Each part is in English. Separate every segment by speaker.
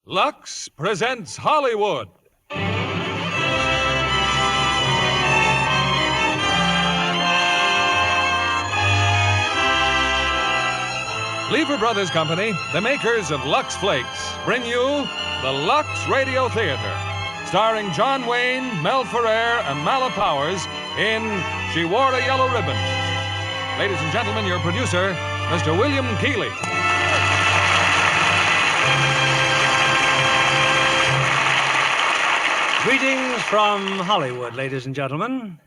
Speaker 1: Lux presents Hollywood. Lever Brothers Company, the makers of Lux Flakes, bring you the Lux Radio Theatre, starring John Wayne, Mel Ferrer, and Mala Powers in She Wore a Yellow Ribbon. Ladies and gentlemen, your producer, Mr. William Keeley.
Speaker 2: Greetings from Hollywood, ladies and gentlemen.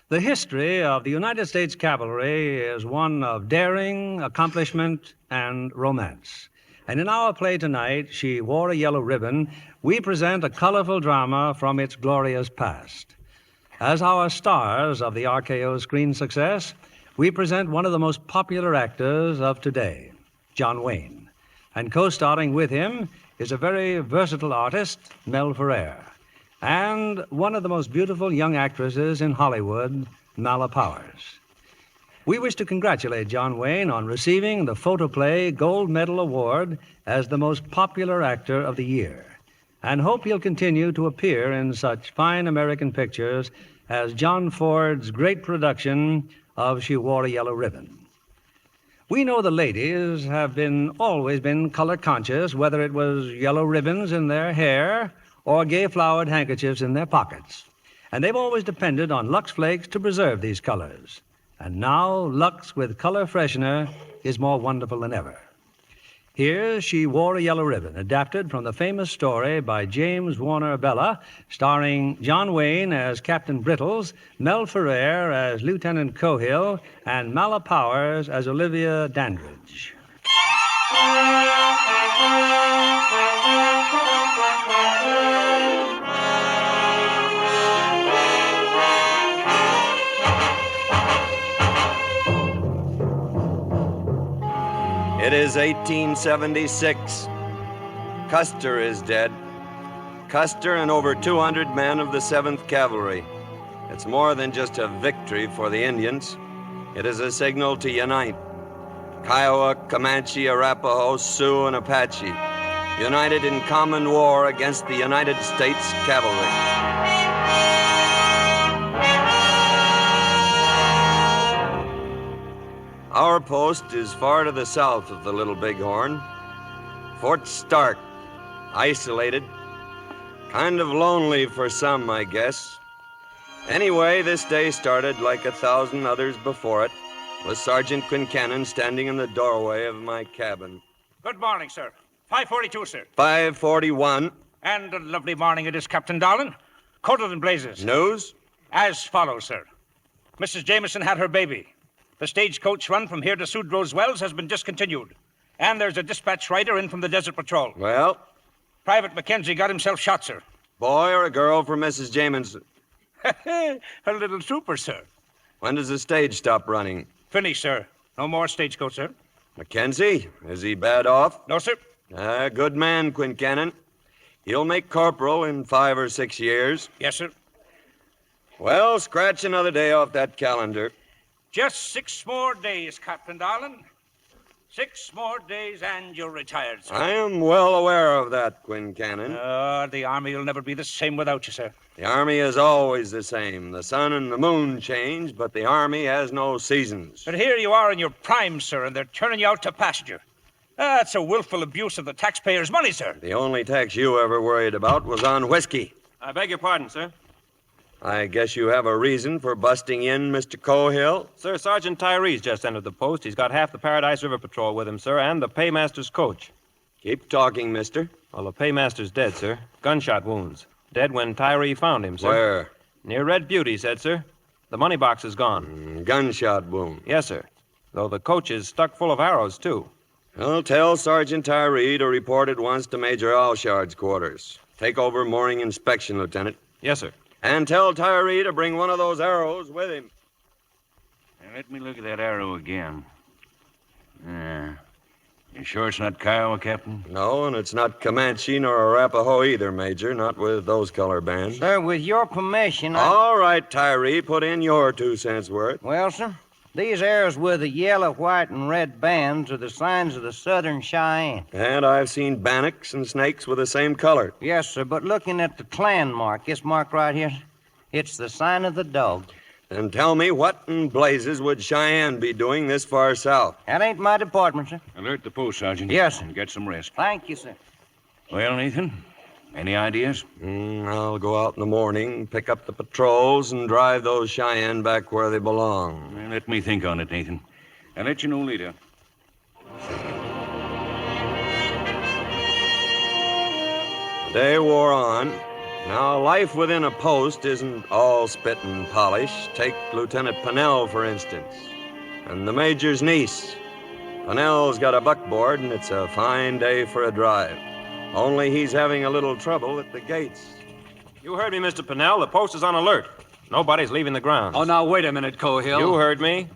Speaker 2: The history of the United States cavalry is one of daring, accomplishment, and romance. And in our play tonight, She Wore a Yellow Ribbon, we present a colorful drama from its glorious past. As our stars of the RKO screen success, we present one of the most popular actors of today, John Wayne. And co-starring with him is a very versatile artist, Mel Ferrer, and one of the most beautiful young actresses in Hollywood, Mala Powers. We wish to congratulate John Wayne on receiving the Photoplay Gold Medal Award as the most popular actor of the year, and hope he'll continue to appear in such fine American pictures as John Ford's great production of She Wore a Yellow Ribbon. We know the ladies have always been color conscious, whether it was yellow ribbons in their hair or gay flowered handkerchiefs in their pockets. And they've always depended on Lux Flakes to preserve these colors. And now Lux with color freshener is more wonderful than ever. Here's She Wore a Yellow Ribbon, adapted from the famous story by James Warner Bella, starring John Wayne as Captain Brittles, Mel Ferrer as Lieutenant Cohill, and Mala Powers as Olivia Dandridge.
Speaker 3: It is 1876. Custer is dead. Custer and over 200 men of the 7th Cavalry. It's more than just a victory for the Indians. It is a signal to unite. Kiowa, Comanche, Arapaho, Sioux, and Apache, united in common war against the United States Cavalry. Our post is far to the south of the Little Bighorn. Fort Starke, isolated, kind of lonely for some, I guess. Anyway, this day started like 1,000 others before it, with Sergeant Quincannon standing in the doorway of my cabin.
Speaker 4: Good morning, sir. 542, sir.
Speaker 3: 541.
Speaker 4: And a lovely morning it is, Captain Darlin. Coated in blazes.
Speaker 3: News?
Speaker 4: As follows, sir. Mrs. Jameson had her baby. The stagecoach run from here to Sudrow's Wells has been discontinued. And there's a dispatch rider in from the Desert Patrol.
Speaker 3: Well?
Speaker 4: Private Mackenzie got himself shot, sir.
Speaker 3: Boy or a girl for Mrs. Jameson?
Speaker 4: A little trooper, sir.
Speaker 3: When does the stage stop running?
Speaker 4: Finished, sir. No more stagecoach, sir.
Speaker 3: Mackenzie, is he bad off?
Speaker 4: No, sir.
Speaker 3: Good man, Quincannon. He'll make corporal in 5 or 6 years.
Speaker 4: Yes, sir.
Speaker 3: Well, scratch another day off that calendar.
Speaker 4: Just 6 more days, Captain Darlin. 6 more days and you're retired, sir.
Speaker 3: I am well aware of that, Quincannon.
Speaker 4: The Army will never be the same without you, sir.
Speaker 3: The Army is always the same. The sun and the moon change, but the Army has no seasons.
Speaker 4: But here you are in your prime, sir, and they're turning you out to pasture. That's a willful abuse of the taxpayers' money, sir.
Speaker 3: The only tax you ever worried about was on whiskey.
Speaker 5: I beg your pardon, sir.
Speaker 3: I guess you have a reason for busting in, Mr. Cohill?
Speaker 5: Sir, Sergeant Tyree's just entered the post. He's got half the Paradise River Patrol with him, sir, and the paymaster's coach.
Speaker 3: Keep talking, mister.
Speaker 5: Well, the paymaster's dead, sir. Gunshot wounds. Dead when Tyree found him, sir.
Speaker 3: Where?
Speaker 5: Near Red Butte, he said, sir. The money box is gone.
Speaker 3: Gunshot wound.
Speaker 5: Yes, sir. Though the coach is stuck full of arrows, too.
Speaker 3: Well, tell Sergeant Tyree to report at once to Major Alshard's quarters. Take over morning inspection, Lieutenant.
Speaker 5: Yes, sir.
Speaker 3: And tell Tyree to bring one of those arrows with him.
Speaker 6: Now, let me look at that arrow again. You sure it's not Kiowa, Captain?
Speaker 3: No, and it's not Comanche nor Arapaho either, Major. Not with those color bands.
Speaker 7: Sir, with your permission,
Speaker 3: All right, Tyree, put in your 2 cents worth.
Speaker 7: Well, sir, These arrows with the yellow, white, and red bands are the signs of the Southern Cheyenne.
Speaker 3: And I've seen bannocks and snakes with the same color.
Speaker 7: Yes, sir, but looking at the clan mark, this mark right here, it's the sign of the dog.
Speaker 3: Then tell me, what in blazes would Cheyenne be doing this far south?
Speaker 7: That ain't my department, sir.
Speaker 6: Alert the post, Sergeant.
Speaker 7: Yes, sir.
Speaker 6: And get some rest.
Speaker 7: Thank you, sir.
Speaker 6: Well, Nathan, any ideas?
Speaker 3: I'll go out in the morning, pick up the patrols, and drive those Cheyenne back where they belong.
Speaker 6: Well, let me think on it, Nathan. I'll let you know later.
Speaker 3: The day wore on. Now, life within a post isn't all spit and polish. Take Lieutenant Pennell, for instance, and the Major's niece. Pennell's got a buckboard, and it's a fine day for a drive. Only he's having a little trouble at the gates.
Speaker 5: You heard me, Mr. Pennell. The post is on alert. Nobody's leaving the grounds.
Speaker 8: Oh, now, wait a minute, Cohill.
Speaker 5: You heard me.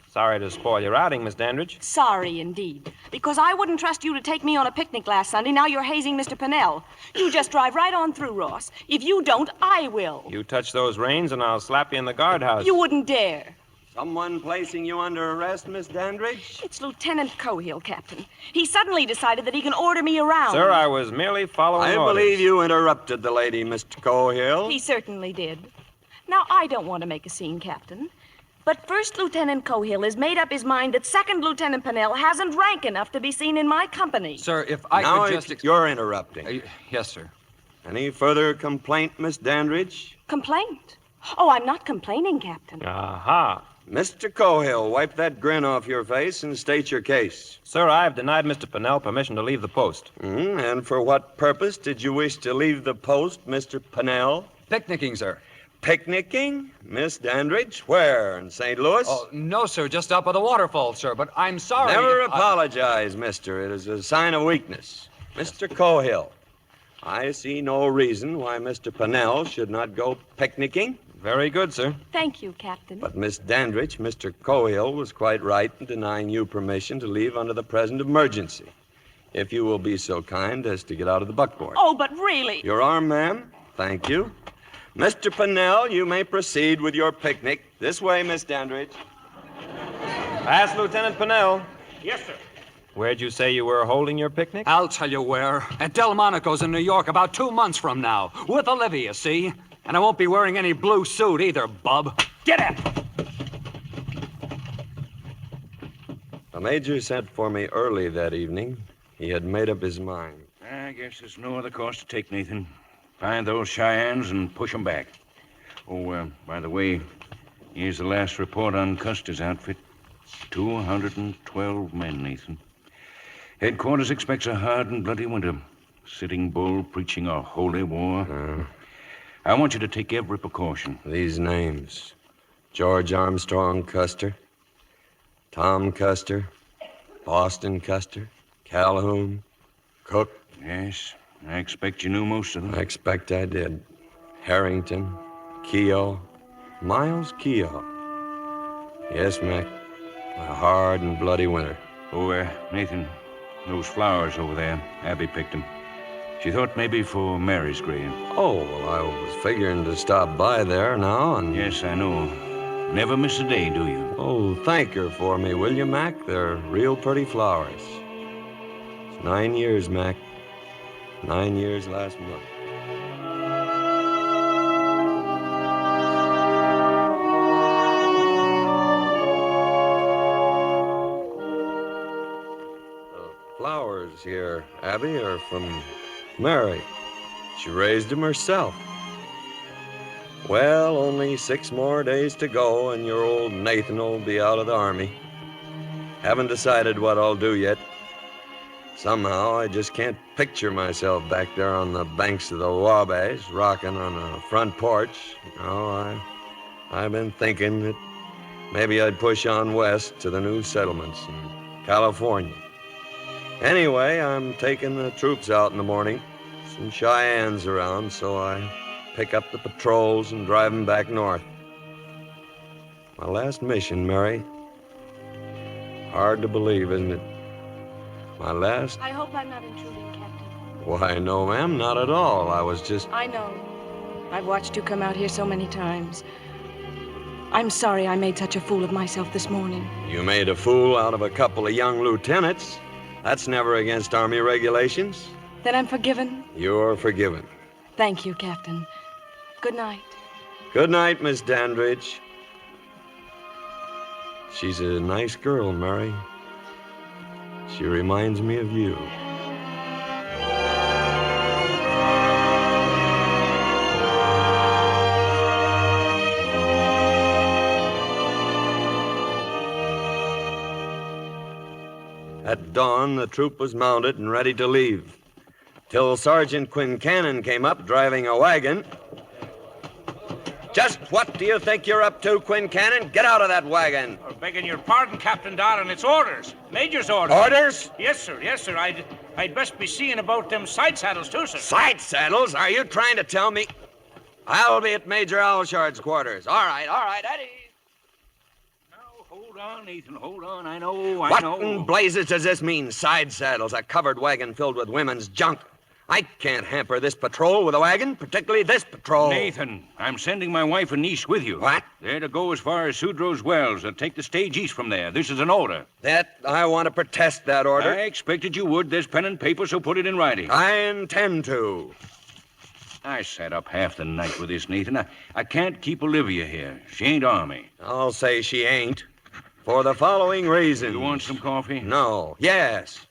Speaker 5: Sorry to spoil your outing, Miss Dandridge.
Speaker 9: Sorry, indeed. Because I wouldn't trust you to take me on a picnic last Sunday. Now you're hazing Mr. Pennell. You just drive right on through, Ross. If you don't, I will.
Speaker 5: You touch those reins and I'll slap you in the guardhouse.
Speaker 9: You wouldn't dare.
Speaker 3: Someone placing you under arrest, Miss Dandridge?
Speaker 9: It's Lieutenant Cohill, Captain. He suddenly decided that he can order me around.
Speaker 5: Sir, I was merely following
Speaker 3: I
Speaker 5: orders.
Speaker 3: believe you interrupted the lady, Mr. Cohill.
Speaker 9: He certainly did. Now, I don't want to make a scene, Captain. But First Lieutenant Cohill has made up his mind that Second Lieutenant Pennell hasn't rank enough to be seen in my company.
Speaker 8: Sir, if I
Speaker 3: now
Speaker 8: could just...
Speaker 3: you're interrupting.
Speaker 8: Yes, sir.
Speaker 3: Any further complaint, Miss Dandridge?
Speaker 9: Complaint? Oh, I'm not complaining, Captain.
Speaker 5: Aha.
Speaker 3: Mr. Cohill, wipe that grin off your face and state your case.
Speaker 5: Sir, I've denied Mr. Pennell permission to leave the post.
Speaker 3: And for what purpose did you wish to leave the post, Mr. Pennell?
Speaker 8: Picnicking, sir.
Speaker 3: Picnicking? Miss Dandridge? Where? In St. Louis?
Speaker 8: Oh, no, sir. Just up by the waterfall, sir. But I'm sorry.
Speaker 3: Never
Speaker 8: if
Speaker 3: apologize, mister. It is a sign of weakness. Mr. Cohill, I see no reason why Mr. Pennell should not go picnicking.
Speaker 5: Very good, sir.
Speaker 9: Thank you, Captain.
Speaker 3: But Miss Dandridge, Mr. Cohill was quite right in denying you permission to leave under the present emergency. If you will be so kind as to get out of the buckboard.
Speaker 9: Oh, but really...
Speaker 3: Your arm, ma'am. Thank you. Mr. Pennell, you may proceed with your picnic. This way, Miss Dandridge.
Speaker 5: Ask Lieutenant Pennell.
Speaker 4: Yes, sir.
Speaker 5: Where'd you say you were holding your picnic?
Speaker 8: I'll tell you where. At Delmonico's in New York about 2 months from now. With Olivia, see? And I won't be wearing any blue suit either, bub.
Speaker 4: Get out!
Speaker 3: The Major sent for me early that evening. He had made up his mind.
Speaker 6: I guess there's no other course to take, Nathan. Find those Cheyennes and push them back. Oh, by the way, here's the last report on Custer's outfit. 212 men, Nathan. Headquarters expects a hard and bloody winter. Sitting Bull preaching a holy war. I want you to take every precaution.
Speaker 3: These names. George Armstrong Custer, Tom Custer, Boston Custer, Calhoun, Cook.
Speaker 6: Yes, I expect you knew most of them.
Speaker 3: I expect I did. Harrington, Keogh, Miles Keogh. Yes, Mac. A hard and bloody winter.
Speaker 6: Oh, Nathan, those flowers over there, Abby picked them. She thought maybe for Mary's grave.
Speaker 3: Oh, well, I was figuring to stop by there now and...
Speaker 6: Yes, I know. Never miss a day, do you?
Speaker 3: Oh, thank her for me, will you, Mac? They're real pretty flowers. It's 9 years, Mac. 9 years last month. The flowers here, Abby, are from Mary. She raised them herself. Well, only 6 more days to go, and your old Nathan will be out of the Army. Haven't decided what I'll do yet. Somehow, I just can't picture myself back there on the banks of the Wabash, rocking on a front porch. No, I've been thinking that maybe I'd push on west to the new settlements in California. Anyway, I'm taking the troops out in the morning. Some Cheyennes around, so I pick up the patrols and drive them back north. My last mission, Mary. Hard to believe, isn't it? My last...
Speaker 9: I hope I'm not intruding, Captain.
Speaker 3: Why, no, ma'am, not at all. I was just...
Speaker 9: I know. I've watched you come out here so many times. I'm sorry I made such a fool of myself this morning.
Speaker 3: You made a fool out of a couple of young lieutenants. That's never against Army regulations.
Speaker 9: Then I'm forgiven?
Speaker 3: You're forgiven.
Speaker 9: Thank you, Captain. Good night.
Speaker 3: Good night, Miss Dandridge. She's a nice girl, Mary. She reminds me of you. At dawn, the troop was mounted and ready to leave, till Sergeant Quincannon came up driving a wagon. Just what do you think you're up to, Quincannon? Get out of that wagon.
Speaker 4: Oh, begging your pardon, Captain Darlin, it's orders. Major's orders.
Speaker 3: Orders?
Speaker 4: Yes, sir, yes, sir. I'd best be seeing about them side saddles, too, sir.
Speaker 3: Side saddles? Are you trying to tell me? I'll be at Major Alshard's quarters. All right, Eddie.
Speaker 6: Hold on, Nathan, hold on. I know.
Speaker 3: What in blazes does this mean, side saddles, a covered wagon filled with women's junk? I can't hamper this patrol with a wagon, particularly this patrol.
Speaker 6: Nathan, I'm sending my wife and niece with you.
Speaker 3: What?
Speaker 6: They're to go as far as Sudrow's Wells and take the stage east from there. This is an order.
Speaker 3: I want to protest that order.
Speaker 6: I expected you would. There's pen and paper, so put it in writing.
Speaker 3: I intend to.
Speaker 6: I sat up half the night with this, Nathan. I can't keep Olivia here. She ain't Army.
Speaker 3: I'll say she ain't. For the following reason.
Speaker 6: You want some coffee?
Speaker 3: No. Yes.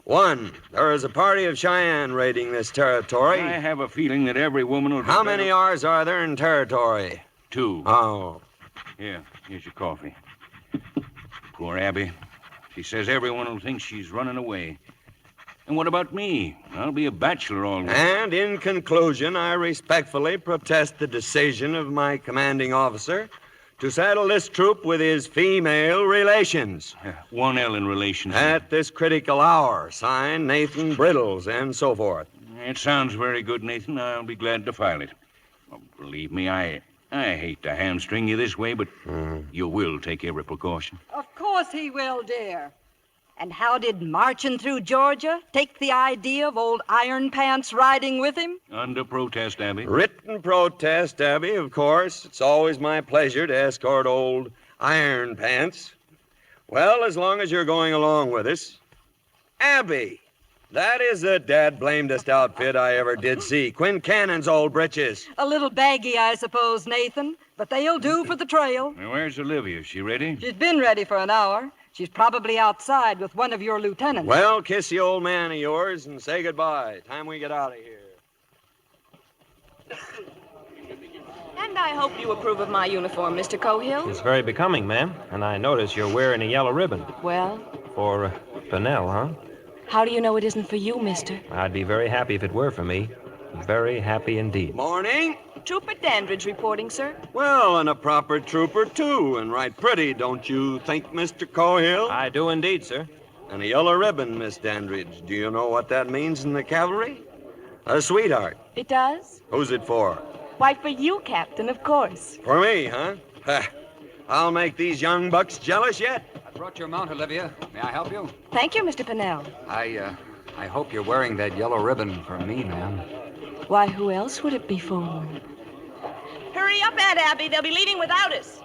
Speaker 3: 1, there is a party of Cheyenne raiding this territory.
Speaker 6: I have a feeling that every woman will...
Speaker 3: How many R's are there in territory?
Speaker 6: 2.
Speaker 3: Oh.
Speaker 6: Here, here's your coffee. Poor Abby. She says everyone will think she's running away. And what about me? I'll be a bachelor all week.
Speaker 3: And in conclusion, I respectfully protest the decision of my commanding officer to saddle this troop with his female relations.
Speaker 6: 1 L in relations.
Speaker 3: At this critical hour. Signed, Nathan Brittles, and so forth.
Speaker 6: It sounds very good, Nathan. I'll be glad to file it. Oh, believe me, I hate to hamstring you this way, but you will take every precaution.
Speaker 10: Of course he will, dear. And how did marching through Georgia take the idea of old Iron Pants riding with him?
Speaker 6: Under protest, Abby.
Speaker 3: Written protest, Abby, of course. It's always my pleasure to escort old Iron Pants. Well, as long as you're going along with us. Abby, that is the dad-blamedest outfit I ever did see. Quincannon's old britches.
Speaker 10: A little baggy, I suppose, Nathan, but they'll do for the trail.
Speaker 6: Now, where's Olivia? Is she ready?
Speaker 10: She's been ready for an hour. She's probably outside with one of your lieutenants.
Speaker 3: Well, kiss the old man of yours and say goodbye. Time we get out of here.
Speaker 9: And I hope you approve of my uniform, Mr. Cohill.
Speaker 5: It's very becoming, ma'am. And I notice you're wearing a yellow ribbon.
Speaker 9: Well?
Speaker 5: For Pennell, huh?
Speaker 9: How do you know it isn't for you, mister?
Speaker 5: I'd be very happy if it were for me. Very happy indeed.
Speaker 3: Morning.
Speaker 9: Trooper Dandridge reporting, sir.
Speaker 3: Well, and a proper trooper, too, and right pretty, don't you think, Mr. Cohill?
Speaker 5: I do indeed, sir.
Speaker 3: And a yellow ribbon, Miss Dandridge. Do you know what that means in the cavalry? A sweetheart.
Speaker 9: It does?
Speaker 3: Who's it for?
Speaker 9: Why, for you, Captain, of course.
Speaker 3: For me, huh? I'll make these young bucks jealous yet.
Speaker 8: I brought your mount, Olivia. May I help you?
Speaker 9: Thank you, Mr. Pennell.
Speaker 8: I hope you're wearing that yellow ribbon for me, ma'am.
Speaker 9: Why, who else would it be for? Hurry up, Aunt Abby. They'll be leaving without us.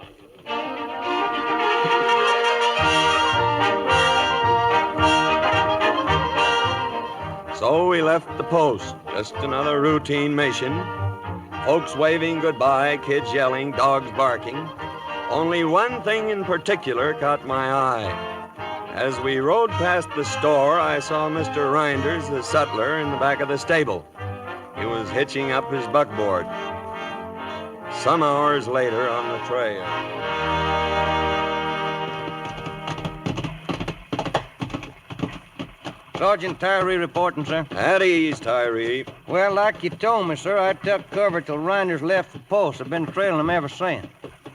Speaker 3: So we left the post. Just another routine mission. Folks waving goodbye, kids yelling, dogs barking. Only one thing in particular caught my eye. As we rode past the store, I saw Mr. Reinders, the sutler, in the back of the stable. He was hitching up his buckboard. Some hours later on the trail.
Speaker 7: Sergeant Tyree reporting, sir.
Speaker 3: At ease, Tyree.
Speaker 7: Well, like you told me, sir, I took cover till Reinders left the post. I've been trailing him ever since.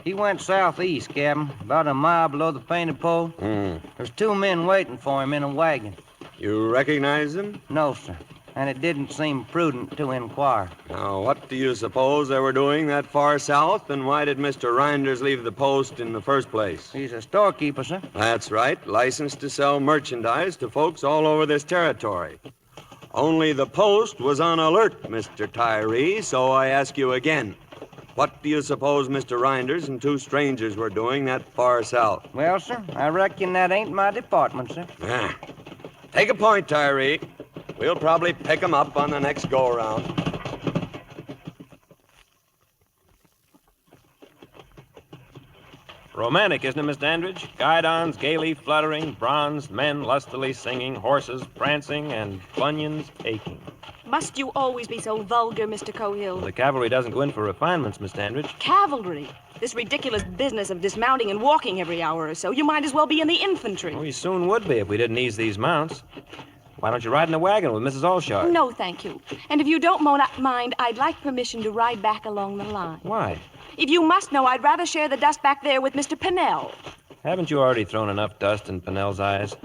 Speaker 7: He went southeast, Captain, about a mile below the painted pole. There's 2 men waiting for him in a wagon.
Speaker 3: You recognize them?
Speaker 7: No, sir. And it didn't seem prudent to inquire.
Speaker 3: Now, what do you suppose they were doing that far south, and why did Mr. Reinders leave the post in the first place?
Speaker 7: He's a storekeeper, sir.
Speaker 3: That's right, licensed to sell merchandise to folks all over this territory. Only the post was on alert, Mr. Tyree, so I ask you again. What do you suppose Mr. Reinders and two strangers were doing that far south?
Speaker 7: Well, sir, I reckon that ain't my department, sir.
Speaker 3: Take a point, Tyree. We'll probably pick 'em up on the next go-around.
Speaker 5: Romantic, isn't it, Miss Dandridge? Guidons gaily fluttering, bronzed men lustily singing, horses prancing, and bunions aching.
Speaker 9: Must you always be so vulgar, Mr. Cohill?
Speaker 5: The cavalry doesn't go in for refinements, Miss Dandridge.
Speaker 9: Cavalry? This ridiculous business of dismounting and walking every hour or so, you might as well be in the infantry.
Speaker 5: We soon would be if we didn't ease these mounts. Why don't you ride in the wagon with Mrs. Allshard?
Speaker 9: No, thank you. And if you don't mind, I'd like permission to ride back along the line.
Speaker 5: Why?
Speaker 9: If you must know, I'd rather share the dust back there with Mr. Pennell.
Speaker 5: Haven't you already thrown enough dust in Pennell's eyes?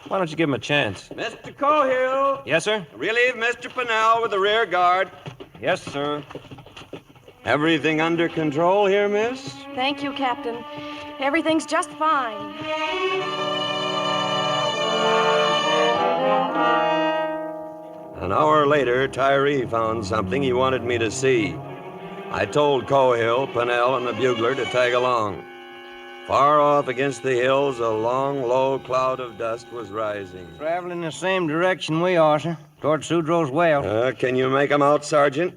Speaker 5: Why don't you give him a chance?
Speaker 3: Mr. Cohill!
Speaker 5: Yes, sir?
Speaker 3: Relieve Mr. Pennell with the rear guard.
Speaker 5: Yes, sir.
Speaker 3: Everything under control here, miss?
Speaker 9: Thank you, Captain. Everything's just fine.
Speaker 3: An hour later, Tyree found something he wanted me to see. I told Cohill, Pennell, and the bugler to tag along. Far off against the hills, a long, low cloud of dust was rising.
Speaker 7: Traveling the same direction we are, sir, toward Sudrow's well.
Speaker 3: Can you make 'em out, Sergeant?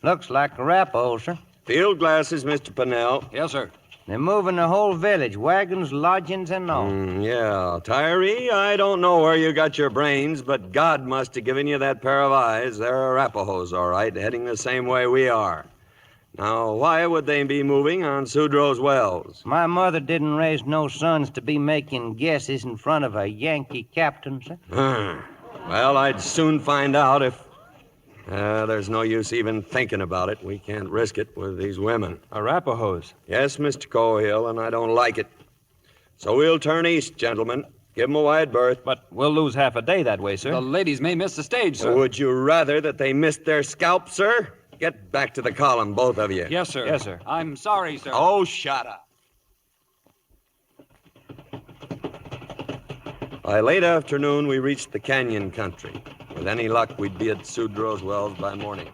Speaker 7: Looks like Arapaho, sir.
Speaker 3: Field glasses, Mr. Pennell.
Speaker 8: Yes, sir.
Speaker 7: They're moving the whole village, wagons, lodgings, and all.
Speaker 3: Yeah. Tyree, I don't know where you got your brains, but God must have given you that pair of eyes. They're Arapahos, all right, heading the same way we are. Now, why would they be moving on Sudrow's wells?
Speaker 7: My mother didn't raise no sons to be making guesses in front of a Yankee captain, sir.
Speaker 3: Well, I'd soon find out if... there's no use even thinking about it. We can't risk it with these women.
Speaker 5: Arapahos?
Speaker 3: Yes, Mr. Cohill, and I don't like it. So we'll turn east, gentlemen. Give 'em a wide berth.
Speaker 5: But we'll lose half a day that way, sir.
Speaker 8: The ladies may miss the stage, sir.
Speaker 3: Would you rather that they missed their scalp, sir? Get back to the column, both of you.
Speaker 8: Yes, sir.
Speaker 5: Yes, sir.
Speaker 8: I'm sorry, sir.
Speaker 3: Oh, shut up. By late afternoon, we reached the canyon country. With any luck, we'd be at Sudrow's wells by morning.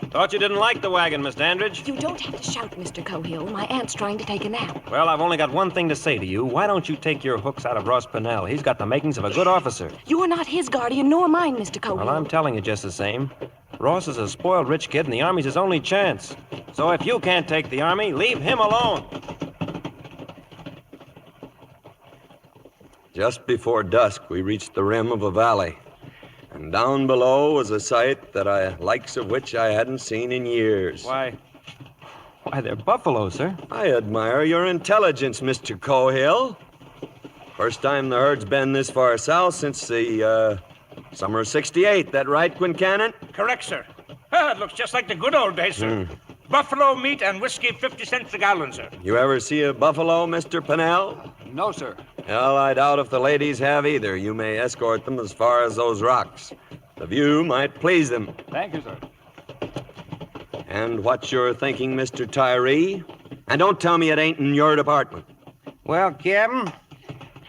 Speaker 5: Thought you didn't like the wagon, Miss Dandridge.
Speaker 9: You don't have to shout, Mr. Cohill. My aunt's trying to take a nap.
Speaker 5: Well, I've only got one thing to say to you. Why don't you take your hooks out of Ross Pennell? He's got the makings of a good officer.
Speaker 9: You are not his guardian, nor mine, Mr. Cohill.
Speaker 5: Well, I'm telling you just the same. Ross is a spoiled rich kid, and the Army's his only chance. So if you can't take the Army, leave him alone.
Speaker 3: Just before dusk, we reached the rim of a valley. And down below was a sight likes of which I hadn't seen in years.
Speaker 5: Why, they're buffalo, sir.
Speaker 3: I admire your intelligence, Mr. Cohill. First time the herd's been this far south since the, summer of '68. That right, Quincannon?
Speaker 4: Correct, sir. It looks just like the good old days, sir. Buffalo meat and whiskey 50 cents a gallon, sir.
Speaker 3: You ever see a buffalo, Mr. Pennell?
Speaker 8: No, sir.
Speaker 3: Well, I doubt if the ladies have either. You may escort them as far as those rocks. The view might please them.
Speaker 8: Thank you, sir.
Speaker 3: And what you're thinking, Mr. Tyree? And don't tell me it ain't in your department.
Speaker 7: Well, Captain,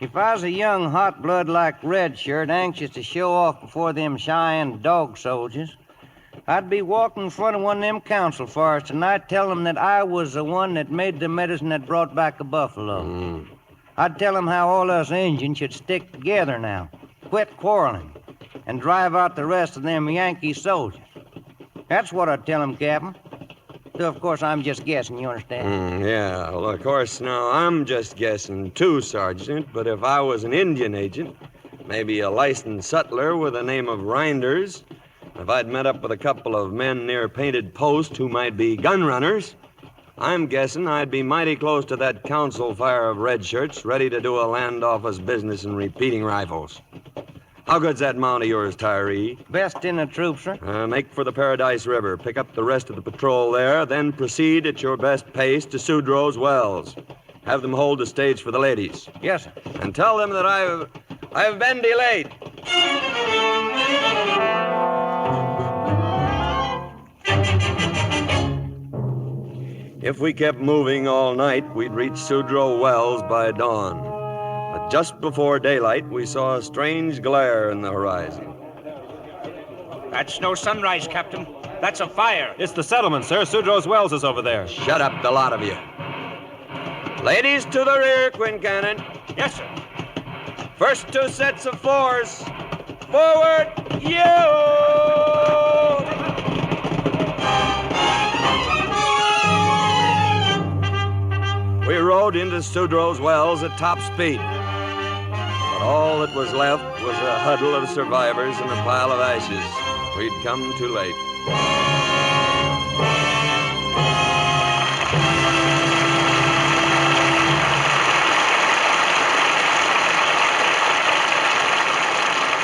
Speaker 7: if I was a young hot blood like Redshirt anxious to show off before them Cheyenne dog soldiers, I'd be walking in front of one of them council fires tonight telling them that I was the one that made the medicine that brought back a buffalo. I'd tell them how all us Injuns should stick together now, quit quarreling, and drive out the rest of them Yankee soldiers. That's what I'd tell them, Captain. Though, of course, I'm just guessing, you understand?
Speaker 3: Yeah, well, of course, now, I'm just guessing too, Sergeant, but if I was an Indian agent, maybe a licensed sutler with the name of Reinders, if I'd met up with a couple of men near Painted Post who might be gun runners, I'm guessing I'd be mighty close to that council fire of red shirts, ready to do a land office business in repeating rifles. How good's that mount of yours, Tyree?
Speaker 7: Best in the troop, sir.
Speaker 3: Make for the Paradise River. Pick up the rest of the patrol there, then proceed at your best pace to Sudrow's wells. Have them hold the stage for the ladies.
Speaker 7: Yes, sir.
Speaker 3: And tell them that I've been delayed. If we kept moving all night, we'd reach Sudrow Wells by dawn. But just before daylight, we saw a strange glare in the horizon.
Speaker 4: That's no sunrise, Captain. That's a fire.
Speaker 5: It's the settlement, sir. Sudrow's Wells is over there.
Speaker 3: Shut up, the lot of you. Ladies to the rear, Quincannon.
Speaker 4: Yes, sir.
Speaker 3: First 2 sets of 4s. Forward, you! We rode into Sudrow's Wells at top speed. But all that was left was a huddle of survivors and a pile of ashes. We'd come too late.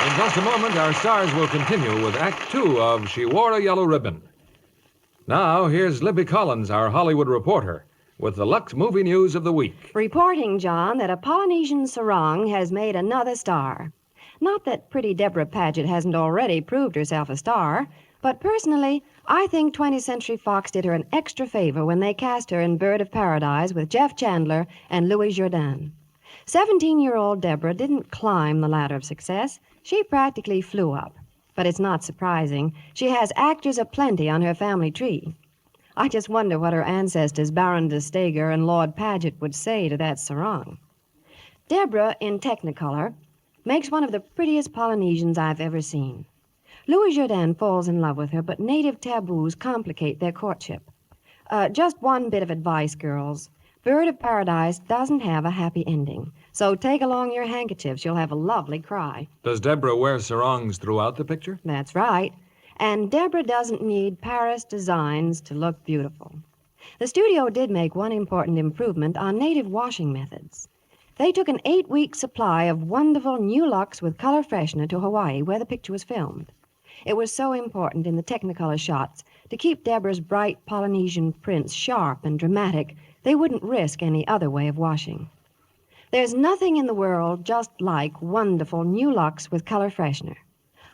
Speaker 1: In just a moment, our stars will continue with Act 2 of She Wore a Yellow Ribbon. Now, here's Libby Collins, our Hollywood reporter, with the Lux movie news of the week.
Speaker 11: Reporting, John, that a Polynesian sarong has made another star. Not that pretty Deborah Paget hasn't already proved herself a star, but personally, I think 20th Century Fox did her an extra favor when they cast her in Bird of Paradise with Jeff Chandler and Louis Jourdan. 17-year-old Deborah didn't climb the ladder of success. She practically flew up. But it's not surprising. She has actors aplenty on her family tree. I just wonder what her ancestors, Baron de Stager and Lord Paget, would say to that sarong. Deborah, in Technicolor, makes one of the prettiest Polynesians I've ever seen. Louis Jourdan falls in love with her, but native taboos complicate their courtship. Just one bit of advice, girls. Bird of Paradise doesn't have a happy ending, so take along your handkerchiefs. You'll have a lovely cry.
Speaker 1: Does Deborah wear sarongs throughout the picture?
Speaker 11: That's right. And Deborah doesn't need Paris designs to look beautiful. The studio did make one important improvement on native washing methods. They took an 8-week supply of wonderful new Lux with color freshener to Hawaii, where the picture was filmed. It was so important in the Technicolor shots to keep Deborah's bright Polynesian prints sharp and dramatic, they wouldn't risk any other way of washing. There's nothing in the world just like wonderful new Lux with color freshener.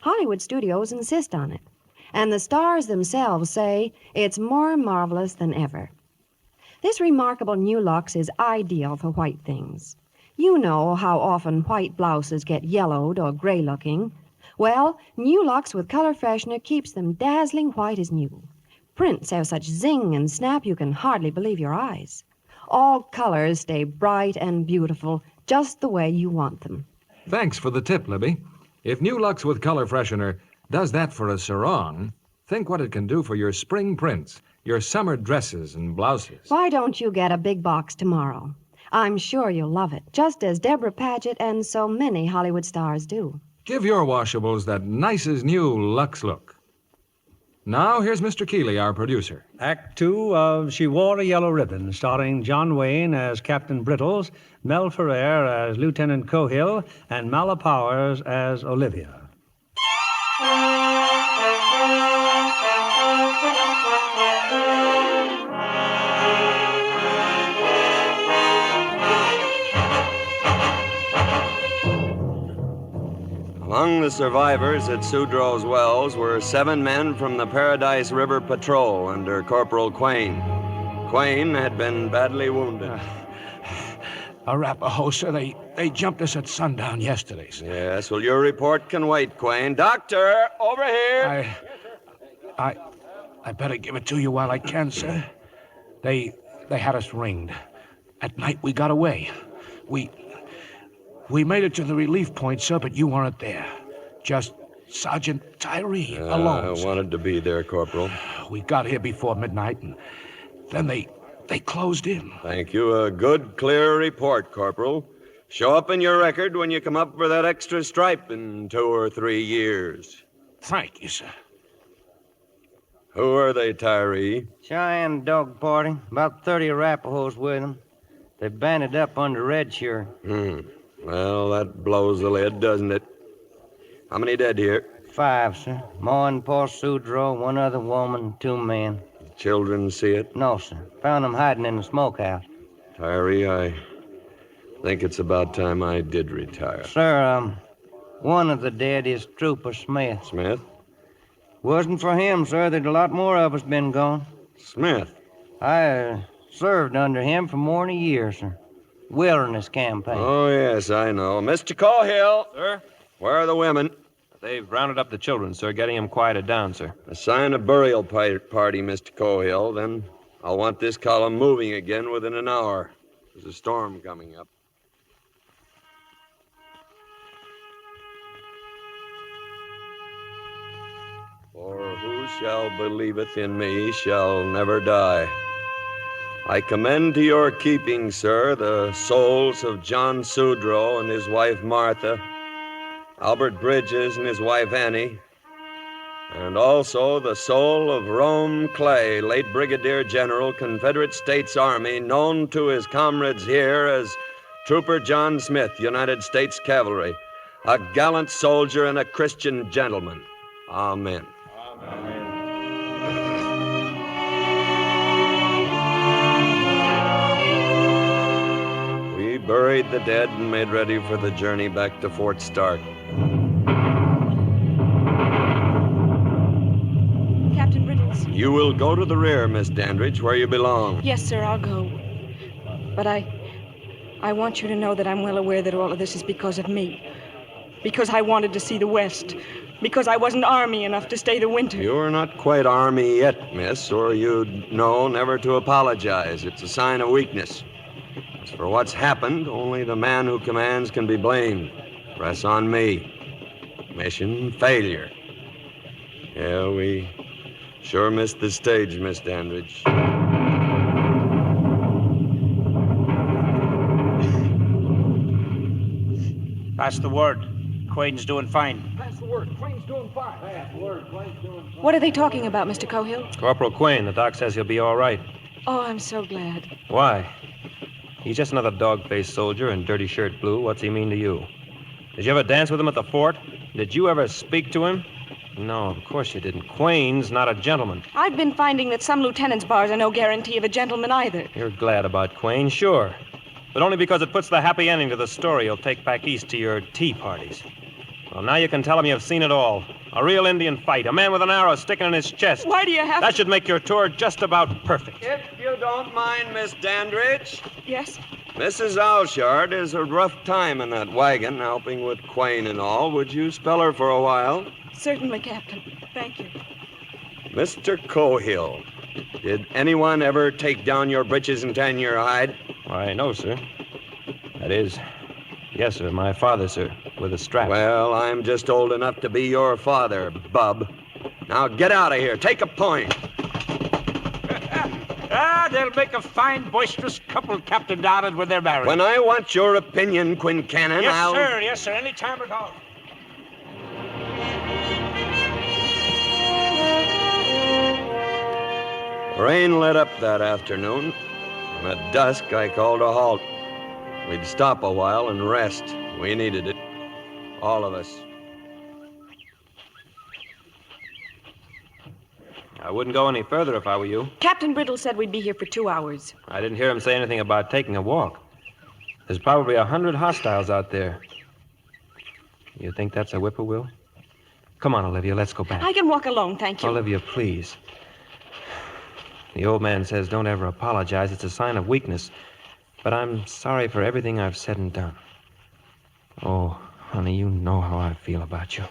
Speaker 11: Hollywood studios insist on it, and the stars themselves say it's more marvelous than ever. This remarkable new Lux is ideal for white things. You know how often white blouses get yellowed or gray-looking. Well, new Lux with color freshener keeps them dazzling white as new. Prints have such zing and snap you can hardly believe your eyes. All colors stay bright and beautiful, just the way you want them.
Speaker 1: Thanks for the tip, Libby. If New Lux with color freshener does that for a sarong, think what it can do for your spring prints, your summer dresses and blouses.
Speaker 11: Why don't you get a big box tomorrow? I'm sure you'll love it, just as Deborah Paget and so many Hollywood stars do.
Speaker 1: Give your washables that nicest new Lux look. Now, here's Mr. Keeley, our producer.
Speaker 2: Act 2 of She Wore a Yellow Ribbon, starring John Wayne as Captain Brittles, Mel Ferrer as Lieutenant Cohill, and Mala Powers as Olivia.
Speaker 3: Among the survivors at Sudrow's Wells were 7 men from the Paradise River Patrol under Corporal Quain. Quain had been badly wounded.
Speaker 6: Arapaho, sir, they jumped us at sundown yesterday, sir.
Speaker 3: Yes, well, your report can wait, Quain. Doctor, over here.
Speaker 6: I better give it to you while I can, sir. They had us ringed. At night, we got away. We made it to the relief point, sir, but you weren't there. Just Sergeant Tyree alone,
Speaker 3: I
Speaker 6: sir.
Speaker 3: wanted to be there, Corporal.
Speaker 6: We got here before midnight, and then they closed in.
Speaker 3: Thank you. A good, clear report, Corporal. Show up in your record when you come up for that extra stripe in 2 or 3 years.
Speaker 6: Thank you, sir.
Speaker 3: Who are they, Tyree?
Speaker 7: Cheyenne dog party. About 30 Arapahoes with them. They banded up under Red Shirt.
Speaker 3: Well, that blows the lid, doesn't it? How many dead here?
Speaker 7: 5, sir. Ma and Pa Sudrow, 1 other woman, 2 men.
Speaker 3: Children see it?
Speaker 7: No, sir. Found them hiding in the smokehouse.
Speaker 3: Tyree, I think it's about time I did retire.
Speaker 7: Sir, one of the dead is Trooper Smith.
Speaker 3: Smith?
Speaker 7: Wasn't for him, sir, there'd a lot more of us been gone.
Speaker 3: Smith?
Speaker 7: I served under him for more than a year, sir. Wilderness campaign.
Speaker 3: Oh, yes, I know. Mr. Cohill.
Speaker 5: Sir?
Speaker 3: Where are the women?
Speaker 5: They've rounded up the children, sir, getting them quieted down, sir.
Speaker 3: Assign a burial party, Mr. Cohill. Then I'll want this column moving again within an hour. There's a storm coming up. For who shall believeth in me shall never die. I commend to your keeping, sir, the souls of John Sudrow and his wife Martha, Albert Bridges and his wife Annie, and also the soul of Rome Clay, late Brigadier General, Confederate States Army, known to his comrades here as Trooper John Smith, United States Cavalry, a gallant soldier and a Christian gentleman. Amen. We buried the dead and made ready for the journey back to Fort Starke.
Speaker 9: Captain Brittles.
Speaker 3: You will go to the rear, Miss Dandridge, where you belong.
Speaker 9: Yes, sir, I'll go. But I want you to know that I'm well aware that all of this is because of me. Because I wanted to see the West. Because I wasn't Army enough to stay the winter.
Speaker 3: You're not quite Army yet, miss, or you'd know never to apologize. It's a sign of weakness. As for what's happened, only the man who commands can be blamed. Press on me. Mission failure. Yeah, we sure missed the stage, Miss Dandridge.
Speaker 4: Pass the word. Quain's doing fine.
Speaker 8: Pass the word. Quain's doing fine. Pass the word. Quain's doing fine.
Speaker 9: What are they talking about, Mr. Cohill?
Speaker 5: Corporal Quain, the doc says he'll be all right.
Speaker 9: Oh, I'm so glad.
Speaker 5: Why? He's just another dog-faced soldier in dirty shirt blue. What's he mean to you? Did you ever dance with him at the fort? Did you ever speak to him? No, of course you didn't. Quain's not a gentleman.
Speaker 9: I've been finding that some lieutenants' bars are no guarantee of a gentleman either.
Speaker 5: You're glad about Quain, sure. But only because it puts the happy ending to the story you'll take back east to your tea parties. Well, now you can tell him you've seen it all. A real Indian fight, a man with an arrow sticking in his chest.
Speaker 9: Why do you have
Speaker 5: That should make your tour just about perfect.
Speaker 3: If you don't mind, Miss Dandridge.
Speaker 9: Yes?
Speaker 3: Mrs. Alshard is a rough time in that wagon, helping with Quain and all. Would you spell her for a while?
Speaker 9: Certainly, Captain. Thank you.
Speaker 3: Mr. Cohill, did anyone ever take down your breeches and tan your hide?
Speaker 5: Why, no, sir. That is, yes, sir, my father, sir, with a strap.
Speaker 3: Well, I'm just old enough to be your father, bub. Now get out of here. Take a point.
Speaker 4: They'll make a fine, boisterous couple, Captain Donald, when they're married.
Speaker 3: When I want your opinion, Quincannon,
Speaker 4: Yes, sir, any time at all.
Speaker 3: Rain let up that afternoon, and at dusk I called a halt. We'd stop a while and rest. We needed it. All of us.
Speaker 5: I wouldn't go any further if I were you.
Speaker 9: Captain Brittles said we'd be here for 2 hours.
Speaker 5: I didn't hear him say anything about taking a walk. There's probably 100 hostiles out there. You think that's a whippoorwill? Come on, Olivia, let's go back.
Speaker 9: I can walk alone, thank you.
Speaker 5: Olivia, please. The old man says don't ever apologize. It's a sign of weakness. But I'm sorry for everything I've said and done. Oh, honey, you know how I feel about you.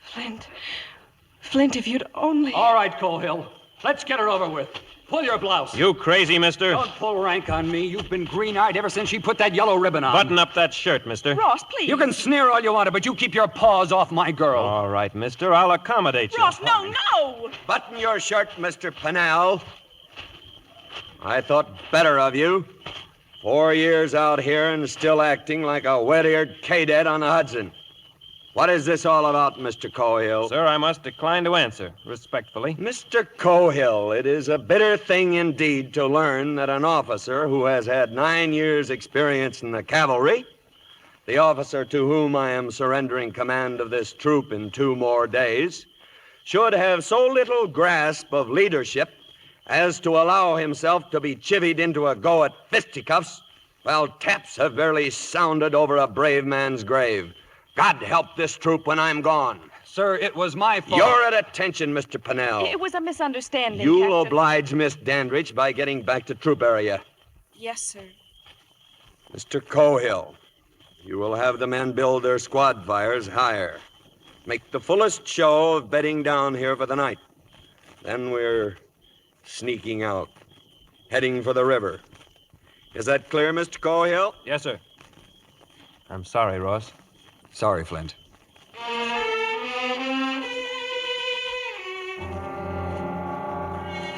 Speaker 9: Flint, if you'd only...
Speaker 8: All right, Cohill. Let's get her over with. Pull your blouse.
Speaker 5: You crazy, mister?
Speaker 8: Don't pull rank on me. You've been green-eyed ever since she put that yellow ribbon on.
Speaker 5: Button up that shirt, mister.
Speaker 9: Ross, please.
Speaker 8: You can sneer all you want, but you keep your paws off my girl.
Speaker 5: All right, mister. I'll accommodate you.
Speaker 9: Ross, no!
Speaker 3: Button your shirt, Mr. Pennell. I thought better of you. 4 years out here and still acting like a wet-eared cadet on the Hudson. What is this all about, Mr. Cohill?
Speaker 5: Sir, I must decline to answer, respectfully.
Speaker 3: Mr. Cohill, it is a bitter thing indeed to learn that an officer who has had 9 years' experience in the cavalry, the officer to whom I am surrendering command of this troop in 2 more days, should have so little grasp of leadership as to allow himself to be chivied into a go at fisticuffs while taps have barely sounded over a brave man's grave. God help this troop when I'm gone.
Speaker 8: Sir, it was my fault.
Speaker 3: You're at attention, Mr. Pennell.
Speaker 9: It was a misunderstanding,
Speaker 3: You'll
Speaker 9: Captain.
Speaker 3: oblige Miss Dandridge by getting back to troop area.
Speaker 9: Yes, sir.
Speaker 3: Mr. Cohill, you will have the men build their squad fires higher. make the fullest show of bedding down here for the night. Then we're sneaking out, heading for the river. Is that clear, Mr. Cohill?
Speaker 5: Yes, sir. I'm sorry, Ross.
Speaker 8: Sorry, Flint.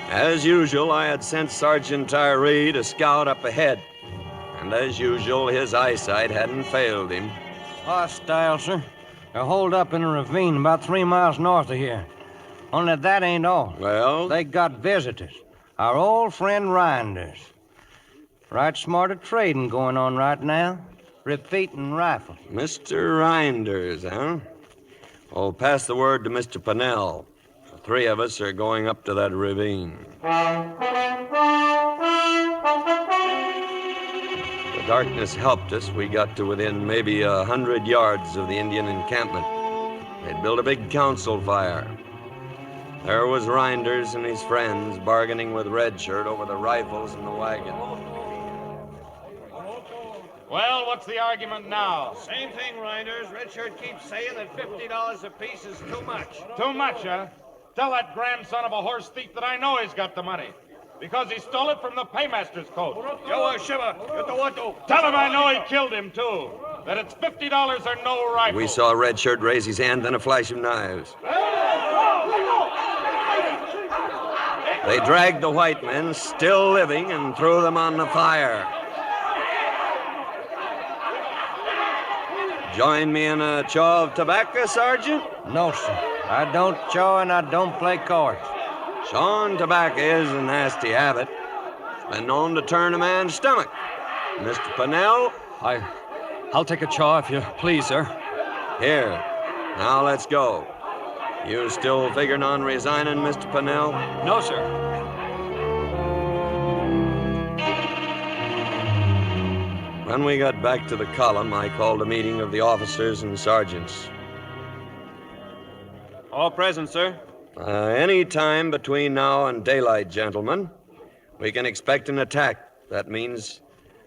Speaker 3: As usual, I had sent Sergeant Tyree to scout up ahead. And as usual, his eyesight hadn't failed him.
Speaker 7: Hostile, sir. They're holed up in a ravine about 3 miles north of here. Only that ain't all.
Speaker 3: Well?
Speaker 7: They got visitors. Our old friend Reinders. Right smart of trading going on right now. Repeating rifles.
Speaker 3: Mr. Reinders, huh? Oh, pass the word to Mr. Pennell. The 3 of us are going up to that ravine. The darkness helped us. We got to within maybe 100 yards of the Indian encampment. They'd built a big council fire. There was Reinders and his friends bargaining with Redshirt over the rifles and the wagon.
Speaker 12: Well, what's the argument now?
Speaker 13: Same thing, Reinders. Redshirt keeps saying that $50 apiece is too much.
Speaker 12: Too much, huh? Tell that grandson of a horse thief that I know he's got the money. Because he stole it from the paymaster's coat.
Speaker 13: Yo, Shiva,
Speaker 12: Tell him I know he killed him, too. That it's $50 or no rifle.
Speaker 3: We saw Redshirt raise his hand, then a flash of knives. They dragged the white men, still living, and threw them on the fire. Join me in a chaw of tobacco, Sergeant?
Speaker 7: No, sir. I don't chaw and I don't play cards.
Speaker 3: Chawing tobacco is a nasty habit. It's been known to turn a man's stomach. Mr. Pennell?
Speaker 8: I'll take a chaw if you please, sir.
Speaker 3: Here. Now let's go. You still figuring on resigning, Mr. Pennell?
Speaker 8: No, sir.
Speaker 3: When we got back to the column, I called a meeting of the officers and sergeants.
Speaker 5: All present, sir.
Speaker 3: Any time between now and daylight, gentlemen, we can expect an attack. That means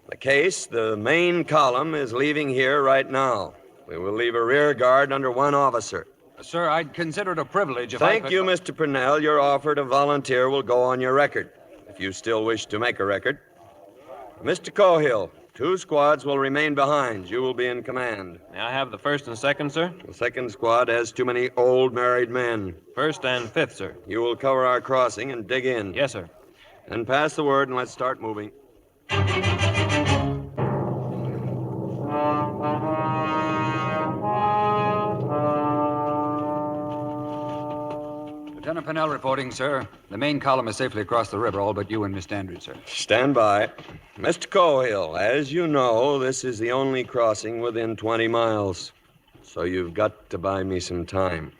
Speaker 3: the main column is leaving here right now. We will leave a rear guard under 1 officer.
Speaker 8: Sir, I'd consider it a privilege if
Speaker 3: Thank you, Mr. Purnell. Your offer to volunteer will go on your record, if you still wish to make a record. Mr. Cohill, 2 squads will remain behind. You will be in command.
Speaker 5: May I have the 1st and 2nd, sir?
Speaker 3: The 2nd squad has too many old married men.
Speaker 5: 1st and 5th, sir.
Speaker 3: You will cover our crossing and dig in.
Speaker 5: Yes, sir.
Speaker 3: Then pass the word and let's start moving.
Speaker 8: Lieutenant Pennell reporting, sir. The main column is safely across the river, all but you and Miss Dandridge, sir.
Speaker 3: Stand by. Mr. Cohill, as you know, this is the only crossing within 20 miles. So you've got to buy me some time.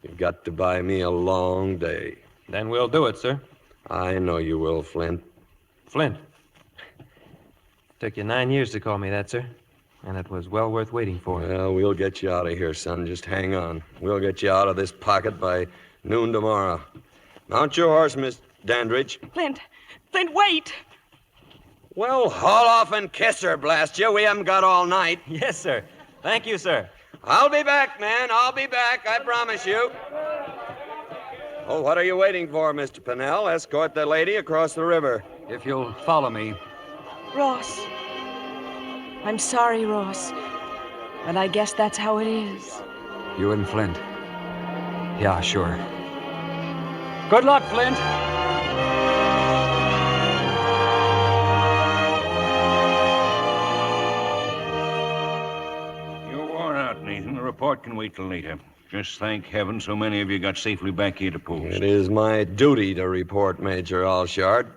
Speaker 3: You've got to buy me a long day.
Speaker 5: Then we'll do it, sir.
Speaker 3: I know you will, Flint.
Speaker 5: Flint. Took you 9 years to call me that, sir. And it was well worth waiting for.
Speaker 3: Well, we'll get you out of here, son. Just hang on. We'll get you out of this pocket by noon tomorrow. Mount your horse, Miss Dandridge.
Speaker 9: Flint, wait!
Speaker 3: Well, haul off and kiss her, blast you. We haven't got all night.
Speaker 5: Yes, sir. Thank you, sir.
Speaker 3: I'll be back, man. I'll be back, I promise you. Oh, what are you waiting for, Mr. Pennell? Escort the lady across the river.
Speaker 8: If you'll follow me.
Speaker 9: Ross. I'm sorry, Ross. But I guess that's how it is.
Speaker 8: You and Flint. Yeah, sure. Good luck, Flint.
Speaker 6: You're worn out, Nathan. The report can wait till later. Just thank heaven so many of you got safely back here to post.
Speaker 3: It is my duty to report, Major Allshard.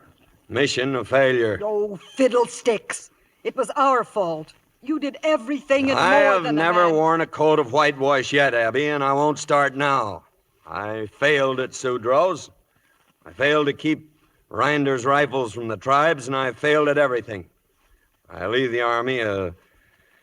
Speaker 3: Mission a failure.
Speaker 10: Oh, fiddlesticks. It was our fault. You did everything and
Speaker 3: I
Speaker 10: more
Speaker 3: have
Speaker 10: than
Speaker 3: never worn a coat of whitewash yet, Abby, and I won't start now. I failed at Sudrow's. I failed to keep Reinders' rifles from the tribes, and I failed at everything. I leave the Army a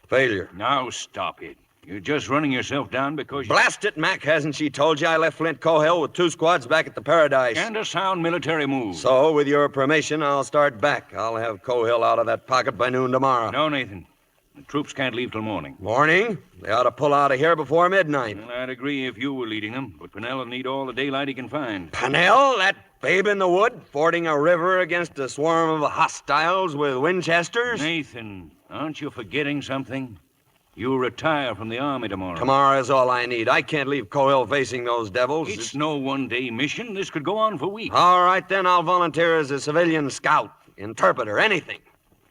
Speaker 3: failure.
Speaker 6: Now stop it. You're just running yourself down because you...
Speaker 3: Blast it, Mac. Hasn't she told you I left Flint Cohill with 2 squads back at the Paradise?
Speaker 6: And a sound military move.
Speaker 3: So, with your permission, I'll start back. I'll have Cohill out of that pocket by noon tomorrow.
Speaker 6: No, Nathan. The troops can't leave till morning.
Speaker 3: Morning? They ought to pull out of here before midnight.
Speaker 6: Well, I'd agree if you were leading them, but Pennell will need all the daylight he can find.
Speaker 3: Pennell, that babe in the wood, fording a river against a swarm of hostiles with Winchesters?
Speaker 6: Nathan, aren't you forgetting something? You retire from the Army tomorrow.
Speaker 3: Tomorrow is all I need. I can't leave Cohill facing those devils.
Speaker 6: It's no one-day mission. This could go on for weeks.
Speaker 3: All right, then I'll volunteer as a civilian scout, interpreter, anything.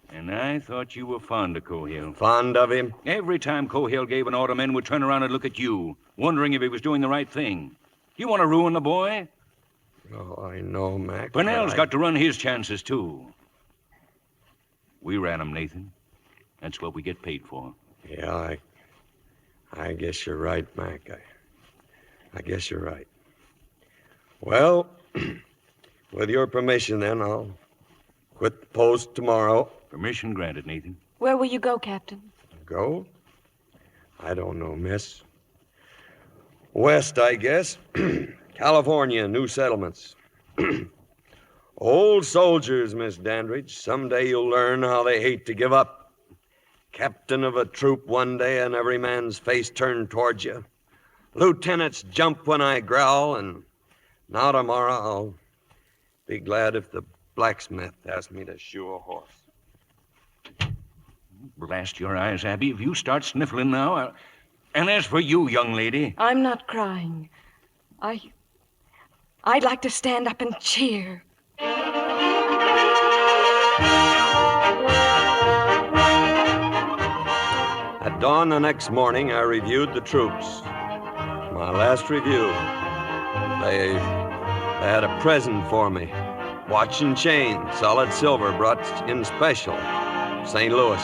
Speaker 6: And I thought you were fond of Cohill.
Speaker 3: Fond of him?
Speaker 6: Every time Cohill gave an order, men would turn around and look at you, wondering if he was doing the right thing. You want to ruin the boy?
Speaker 3: Oh, I know, Mac.
Speaker 6: Pennell's got to run his chances, too. We ran him, Nathan. That's what we get paid for.
Speaker 3: Yeah, I guess you're right, Mac. I guess you're right. Well, with your permission, then, I'll quit the post tomorrow.
Speaker 6: Permission granted, Nathan.
Speaker 9: Where will you go, Captain?
Speaker 3: Go? I don't know, miss. West, I guess. California, new settlements. Old soldiers, Miss Dandridge. Someday you'll learn how they hate to give up. Captain of a troop one day and every man's face turned towards you. Lieutenants jump when I growl, and now tomorrow I'll be glad if the blacksmith asks me to shoe a horse.
Speaker 6: Blast your eyes, Abby, if you start sniffling now. And as for you, young lady...
Speaker 9: I'm not crying. I'd like to stand up and cheer.
Speaker 3: At dawn the next morning, I reviewed the troops. My last review. They had a present for me. Watch and chain, solid silver, brought in special. St. Louis.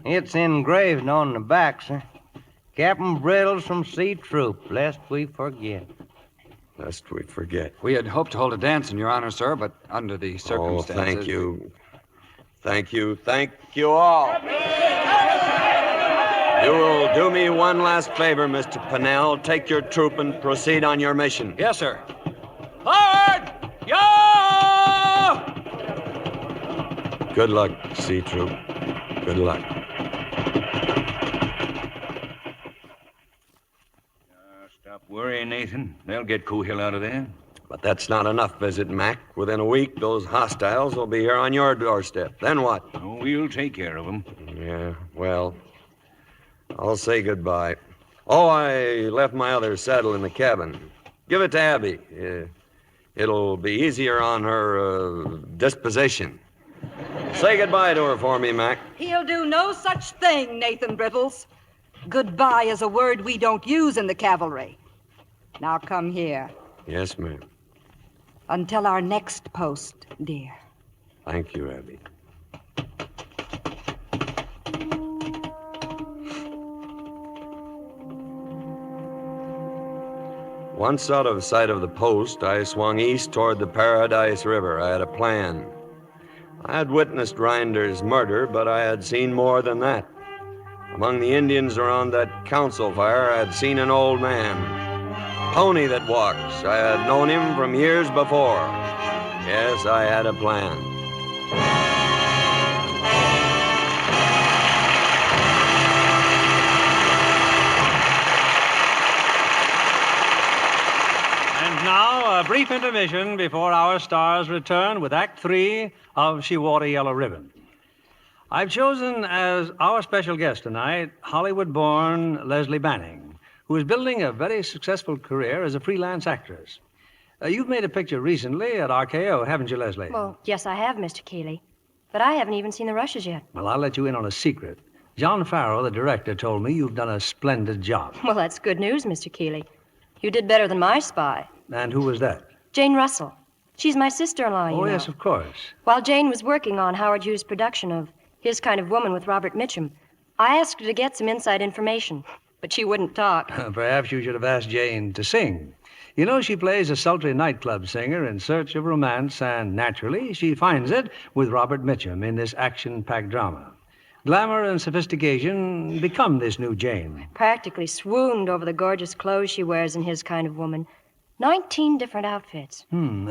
Speaker 7: It's engraved on the back, sir. Captain Brittles from C Troop, lest we forget.
Speaker 3: Lest we forget.
Speaker 8: We had hoped to hold a dance in your honor, sir, but under the circumstances...
Speaker 3: Oh, thank you. Thank you all. You will do me one last favor, Mr. Pennell. Take your troop and proceed on your mission.
Speaker 8: Yes, sir.
Speaker 4: Forward! Yo!
Speaker 3: Good luck, C Troop. Good luck.
Speaker 6: Stop worrying, Nathan. They'll get Cohill out of there.
Speaker 3: But that's not enough, is it, Mac? Within a week, those hostiles will be here on your doorstep. Then what?
Speaker 6: Oh, we'll take care of them.
Speaker 3: Yeah, well, I'll say goodbye. Oh, I left my other saddle in the cabin. Give it to Abby. It'll be easier on her disposition. Say goodbye to her for me, Mac.
Speaker 10: He'll do no such thing, Nathan Brittles. Goodbye is a word we don't use in the cavalry. Now come here.
Speaker 3: Yes, ma'am.
Speaker 10: Until our next post, dear.
Speaker 3: Thank you, Abby. Once out of sight of the post, I swung east toward the Paradise River. I had a plan. I had witnessed Rinder's murder, but I had seen more than that. Among the Indians around that council fire, I had seen an old man. Pony that walks. I had known him from years before. Yes, I had a plan.
Speaker 2: And now, a brief intermission before our stars return with Act 3 of She Wore a Yellow Ribbon. I've chosen as our special guest tonight Hollywood-born Leslie Banning, who is building a very successful career as a freelance actress. You've made a picture recently at RKO, haven't you, Leslie?
Speaker 14: Well, yes, I have, Mr. Keeley. But I haven't even seen the rushes yet.
Speaker 2: Well, I'll let you in on a secret. John Farrow, the director, told me you've done a splendid job.
Speaker 14: Well, that's good news, Mr. Keeley. You did better than my spy.
Speaker 2: And who was that?
Speaker 14: Jane Russell. She's my sister-in-law, you know.
Speaker 2: Oh, yes, of course.
Speaker 14: While Jane was working on Howard Hughes' production of His Kind of Woman with Robert Mitchum, I asked her to get some inside information, but she wouldn't talk.
Speaker 2: Perhaps you should have asked Jane to sing. You know, she plays a sultry nightclub singer in search of romance, and naturally, she finds it with Robert Mitchum in this action-packed drama. Glamour and sophistication become this new Jane.
Speaker 14: Practically swooned over the gorgeous clothes she wears in His Kind of Woman. 19 different outfits.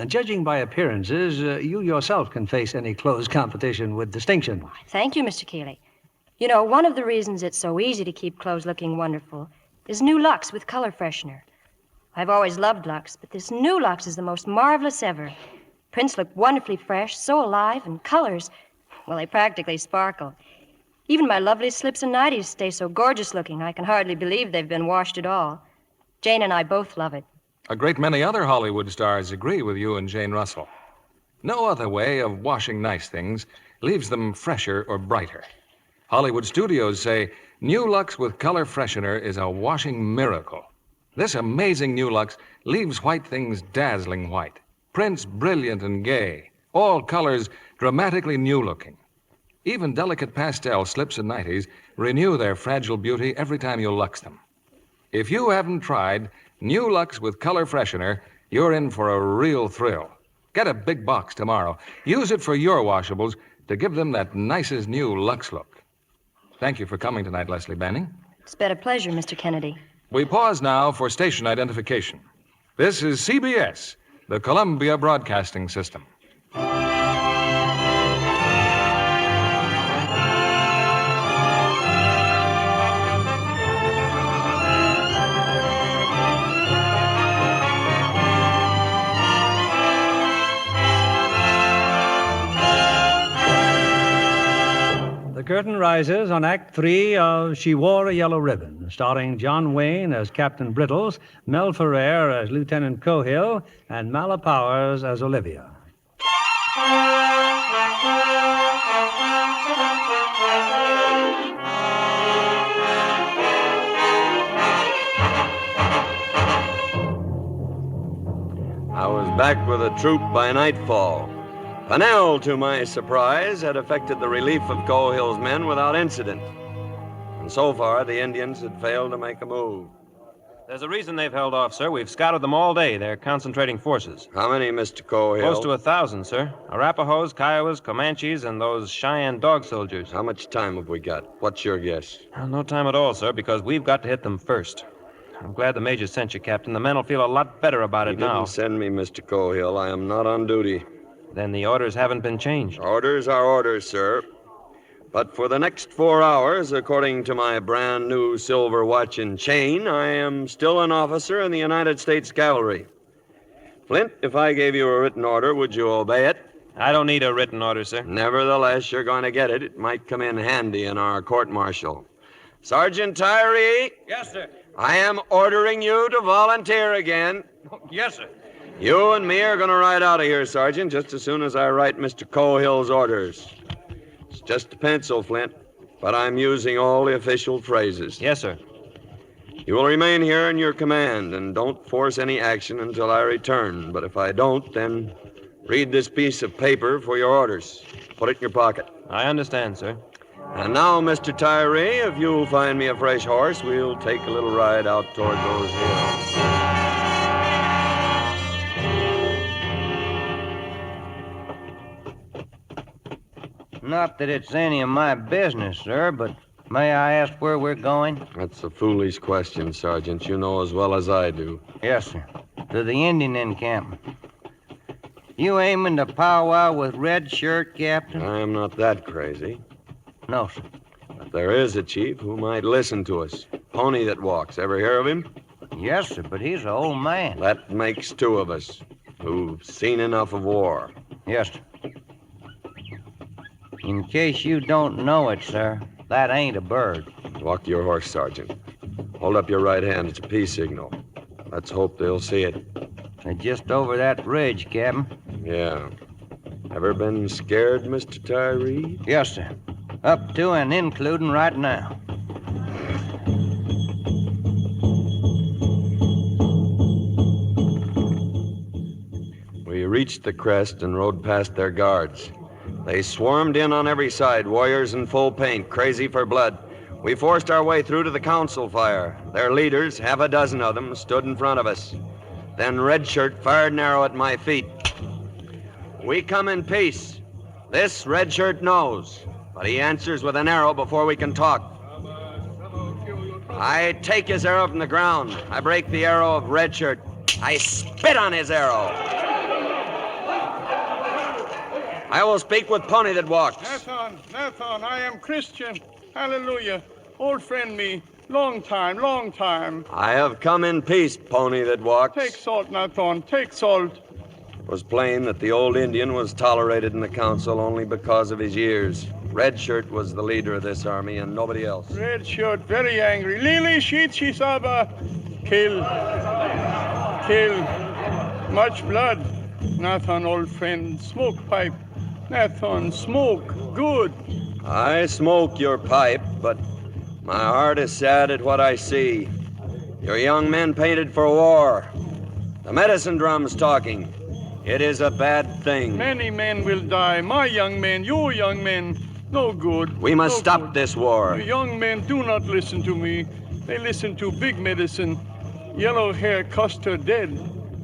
Speaker 2: Judging by appearances, you yourself can face any clothes competition with distinction.
Speaker 14: Thank you, Mr. Keeley. You know, one of the reasons it's so easy to keep clothes looking wonderful is new Lux with color freshener. I've always loved Lux, but this new Lux is the most marvelous ever. Prints look wonderfully fresh, so alive, and colors, well, they practically sparkle. Even my lovely slips and nighties stay so gorgeous looking, I can hardly believe they've been washed at all. Jane and I both love it.
Speaker 1: A great many other Hollywood stars agree with you and Jane Russell. No other way of washing nice things leaves them fresher or brighter. Hollywood studios say new Lux with color freshener is a washing miracle. This amazing new Lux leaves white things dazzling white, prints brilliant and gay, all colors dramatically new-looking. Even delicate pastel slips and nighties renew their fragile beauty every time you Lux them. If you haven't tried new Lux with color freshener, you're in for a real thrill. Get a big box tomorrow. Use it for your washables to give them that nicest new Lux look. Thank you for coming tonight, Leslie Banning.
Speaker 14: It's been a pleasure, Mr. Kennedy.
Speaker 1: We pause now for station identification. This is CBS, the Columbia Broadcasting System.
Speaker 2: The curtain rises on Act 3 of She Wore a Yellow Ribbon, starring John Wayne as Captain Brittles, Mel Ferrer as Lieutenant Cohill, and Mala Powers as Olivia.
Speaker 3: I was back with the troop by nightfall. Pennell, to my surprise, had effected the relief of Cohill's men without incident. And so far, the Indians had failed to make a move.
Speaker 5: There's a reason they've held off, sir. We've scouted them all day. They're concentrating forces.
Speaker 3: How many, Mr. Cohill?
Speaker 5: Close to 1,000, sir. Arapahoes, Kiowas, Comanches, and those Cheyenne dog soldiers.
Speaker 3: How much time have we got? What's your guess?
Speaker 5: Well, no time at all, sir, because we've got to hit them first. I'm glad the Major sent you, Captain. The men will feel a lot better about it now.
Speaker 3: He didn't send me, Mr. Cohill. I am not on duty.
Speaker 5: Then the orders haven't been changed.
Speaker 3: Orders are orders, sir. But for the next 4 hours, according to my brand new silver watch and chain, I am still an officer in the United States Cavalry. Flint, if I gave you a written order, would you obey it?
Speaker 5: I don't need a written order, sir.
Speaker 3: Nevertheless, you're going to get it. It might come in handy in our court-martial. Sergeant Tyree?
Speaker 13: Yes, sir.
Speaker 3: I am ordering you to volunteer again.
Speaker 13: Yes, sir.
Speaker 3: You and me are going to ride out of here, Sergeant, just as soon as I write Mr. Cohill's orders. It's just a pencil, Flint, but I'm using all the official phrases.
Speaker 5: Yes, sir.
Speaker 3: You will remain here in your command, and don't force any action until I return. But if I don't, then read this piece of paper for your orders. Put it in your pocket.
Speaker 5: I understand, sir.
Speaker 3: And now, Mr. Tyree, if you'll find me a fresh horse, we'll take a little ride out toward those hills.
Speaker 7: Not that it's any of my business, sir, but may I ask where we're going?
Speaker 3: That's a foolish question, Sergeant. You know as well as I do.
Speaker 7: Yes, sir. To the Indian encampment. You aiming to powwow with Red Shirt, Captain?
Speaker 3: I am not that crazy.
Speaker 7: No, sir.
Speaker 3: But there is a chief who might listen to us. Pony that walks. Ever hear of him?
Speaker 7: Yes, sir, but he's an old man.
Speaker 3: That makes two of us who've seen enough of war.
Speaker 7: Yes, sir. In case you don't know it, sir, that ain't a bird.
Speaker 3: Walk your horse, Sergeant. Hold up your right hand. It's a peace signal. Let's hope they'll see it.
Speaker 7: They're just over that ridge, Captain.
Speaker 3: Yeah. Ever been scared, Mr. Tyree?
Speaker 7: Yes, sir. Up to and including right now.
Speaker 3: We reached the crest and rode past their guards. They swarmed in on every side, warriors in full paint, crazy for blood. We forced our way through to the council fire. Their leaders, half a dozen of them, stood in front of us. Then Red Shirt fired an arrow at my feet. We come in peace. This Red Shirt knows, but he answers with an arrow before we can talk. I take his arrow from the ground. I break the arrow of Red Shirt. I spit on his arrow. I will speak with Pony that walks.
Speaker 15: Nathan, I am Christian. Hallelujah. Old friend me. Long time.
Speaker 3: I have come in peace, Pony that walks.
Speaker 15: Take salt, Nathan, take salt.
Speaker 3: It was plain that the old Indian was tolerated in the council only because of his years. Red Shirt was the leader of this army and nobody else.
Speaker 15: Red Shirt, very angry. Lili Shichi Saba. Kill. Much blood. Nathan, old friend, smoke pipe. Nathan, smoke. Good.
Speaker 3: I smoke your pipe, but my heart is sad at what I see. Your young men painted for war. The medicine drum's talking. It is a bad thing.
Speaker 15: Many men will die. My young men, your young men. No good.
Speaker 3: We must stop this war.
Speaker 15: The young men do not listen to me. They listen to big medicine. Yellow hair Custer dead.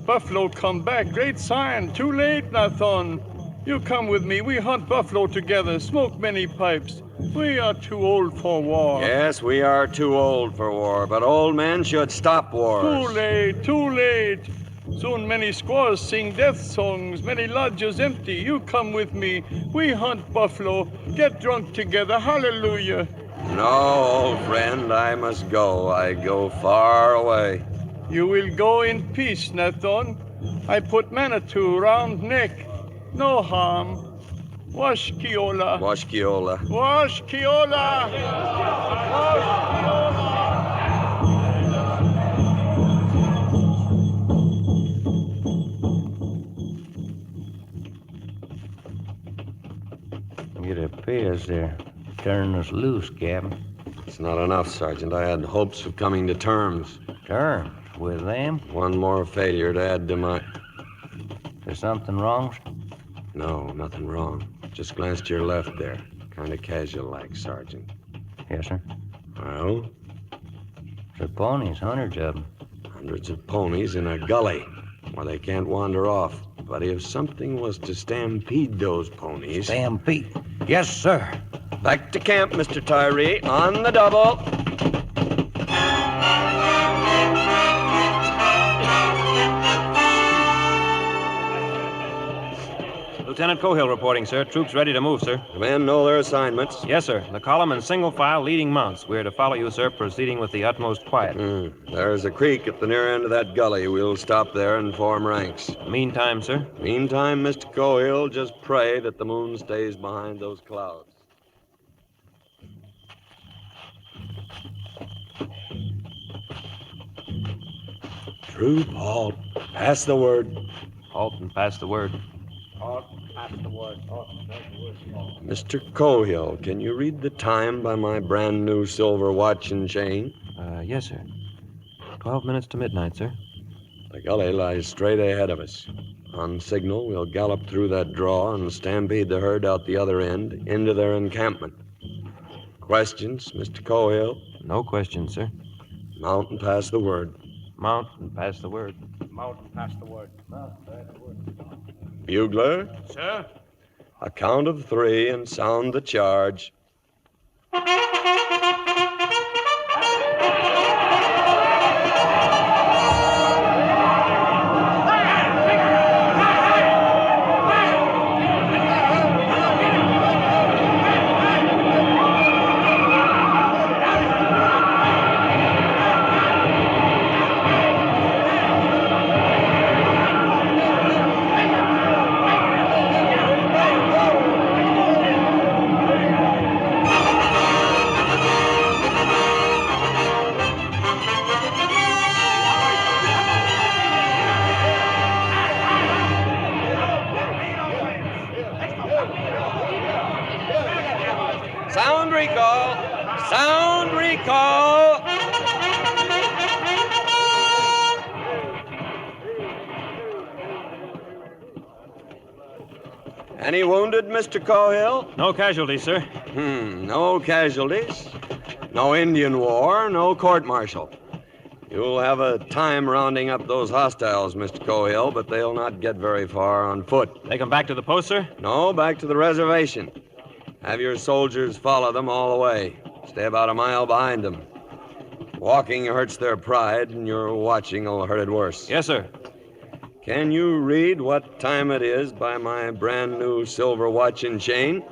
Speaker 15: Buffalo come back. Great sign. Too late, Nathan. You come with me. We hunt buffalo together. Smoke many pipes. We are too old for war.
Speaker 3: Yes, we are too old for war, but old men should stop wars.
Speaker 15: Too late. Soon many squaws sing death songs, many lodges empty. You come with me. We hunt buffalo. Get drunk together. Hallelujah.
Speaker 3: No, old friend, I must go. I go far away.
Speaker 15: You will go in peace, Nathan. I put Manitou round neck. No harm. Wash Kiola.
Speaker 7: It appears they're turning us loose, Captain.
Speaker 3: It's not enough, Sergeant. I had hopes of coming to terms.
Speaker 7: Terms? With them?
Speaker 3: One more failure to add to my...
Speaker 7: Is something wrong?
Speaker 3: No, nothing wrong. Just glance to your left there. Kind of casual-like, Sergeant.
Speaker 7: Yes, sir.
Speaker 3: Well?
Speaker 7: The ponies, hundreds of them.
Speaker 3: Hundreds of ponies in a gully where they can't wander off. But if something was to stampede those ponies...
Speaker 7: Stampede? Yes, sir.
Speaker 3: Back to camp, Mr. Tyree. On the double.
Speaker 5: Lieutenant Cohill reporting, sir. Troops ready to move, sir.
Speaker 3: The men know their assignments.
Speaker 5: Yes, sir. The column in single file leading mounts. We're to follow you, sir, proceeding with the utmost quiet.
Speaker 3: There's a creek at the near end of that gully. We'll stop there and form ranks.
Speaker 5: Meantime, sir?
Speaker 3: Meantime, Mr. Cohill, just pray that the moon stays behind those clouds. Troop, halt. Pass the word.
Speaker 5: Halt and pass the word.
Speaker 3: Mr. Cohill, can you read the time by my brand new silver watch and chain?
Speaker 5: Yes, sir. 12 minutes to midnight, sir.
Speaker 3: The gully lies straight ahead of us. On signal, we'll gallop through that draw and stampede the herd out the other end into their encampment. Questions, Mr. Cohill?
Speaker 5: No questions, sir.
Speaker 3: Mount and pass the word.
Speaker 5: Mount and pass the word.
Speaker 13: Mount and pass the word.
Speaker 3: Bugler?
Speaker 13: Sir?
Speaker 3: A count of 3 and sound the charge. Sound recall! Sound recall! Any wounded, Mr. Cohill?
Speaker 5: No casualties, sir.
Speaker 3: No casualties. No Indian war, no court-martial. You'll have a time rounding up those hostiles, Mr. Cohill, but they'll not get very far on foot.
Speaker 5: Take them back to the post, sir?
Speaker 3: No, back to the reservation. Have your soldiers follow them all the way. Stay about a mile behind them. Walking hurts their pride, and your watching will hurt it worse.
Speaker 5: Yes, sir.
Speaker 3: Can you read what time it is by my brand new silver watch and chain?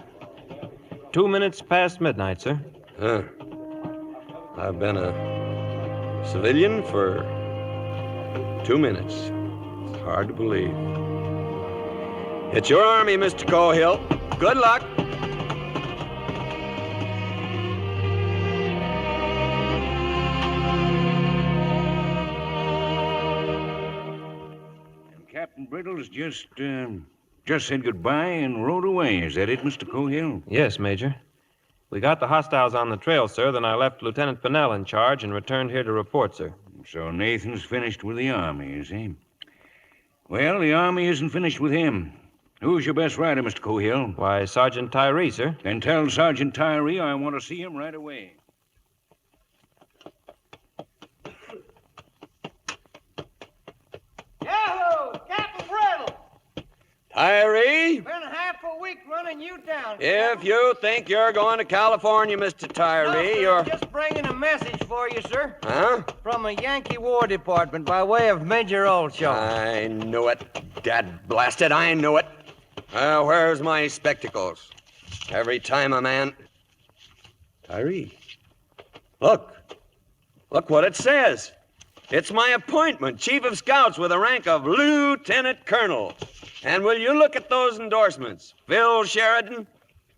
Speaker 5: 2 minutes past midnight, sir.
Speaker 3: Huh. I've been a civilian for 2 minutes. It's hard to believe. It's your army, Mr. Cohill. Good luck.
Speaker 6: Captain Brittles just said goodbye and rode away. Is that it, Mr. Cohill?
Speaker 5: Yes, Major. We got the hostiles on the trail, sir. Then I left Lieutenant Pinnell in charge and returned here to report, sir.
Speaker 6: So Nathan's finished with the Army, is he? Well, the Army isn't finished with him. Who's your best rider, Mr. Cohill?
Speaker 5: Why, Sergeant Tyree, sir.
Speaker 6: Then tell Sergeant Tyree I want to see him right away.
Speaker 7: Yahoo! Captain Brittles!
Speaker 3: Tyree?
Speaker 7: Been half a week running you down.
Speaker 3: If you think you're going to California, Mr. Tyree, you're...
Speaker 7: Just bringing a message for you, sir.
Speaker 3: Huh?
Speaker 7: From a Yankee War Department by way of Major Olshaw.
Speaker 3: I knew it. Dad blasted, I knew it. Where's my spectacles? Every time a man... Tyree. Look. Look what it says. It's my appointment, Chief of Scouts with the rank of Lieutenant Colonel. And will you look at those endorsements? Phil Sheridan,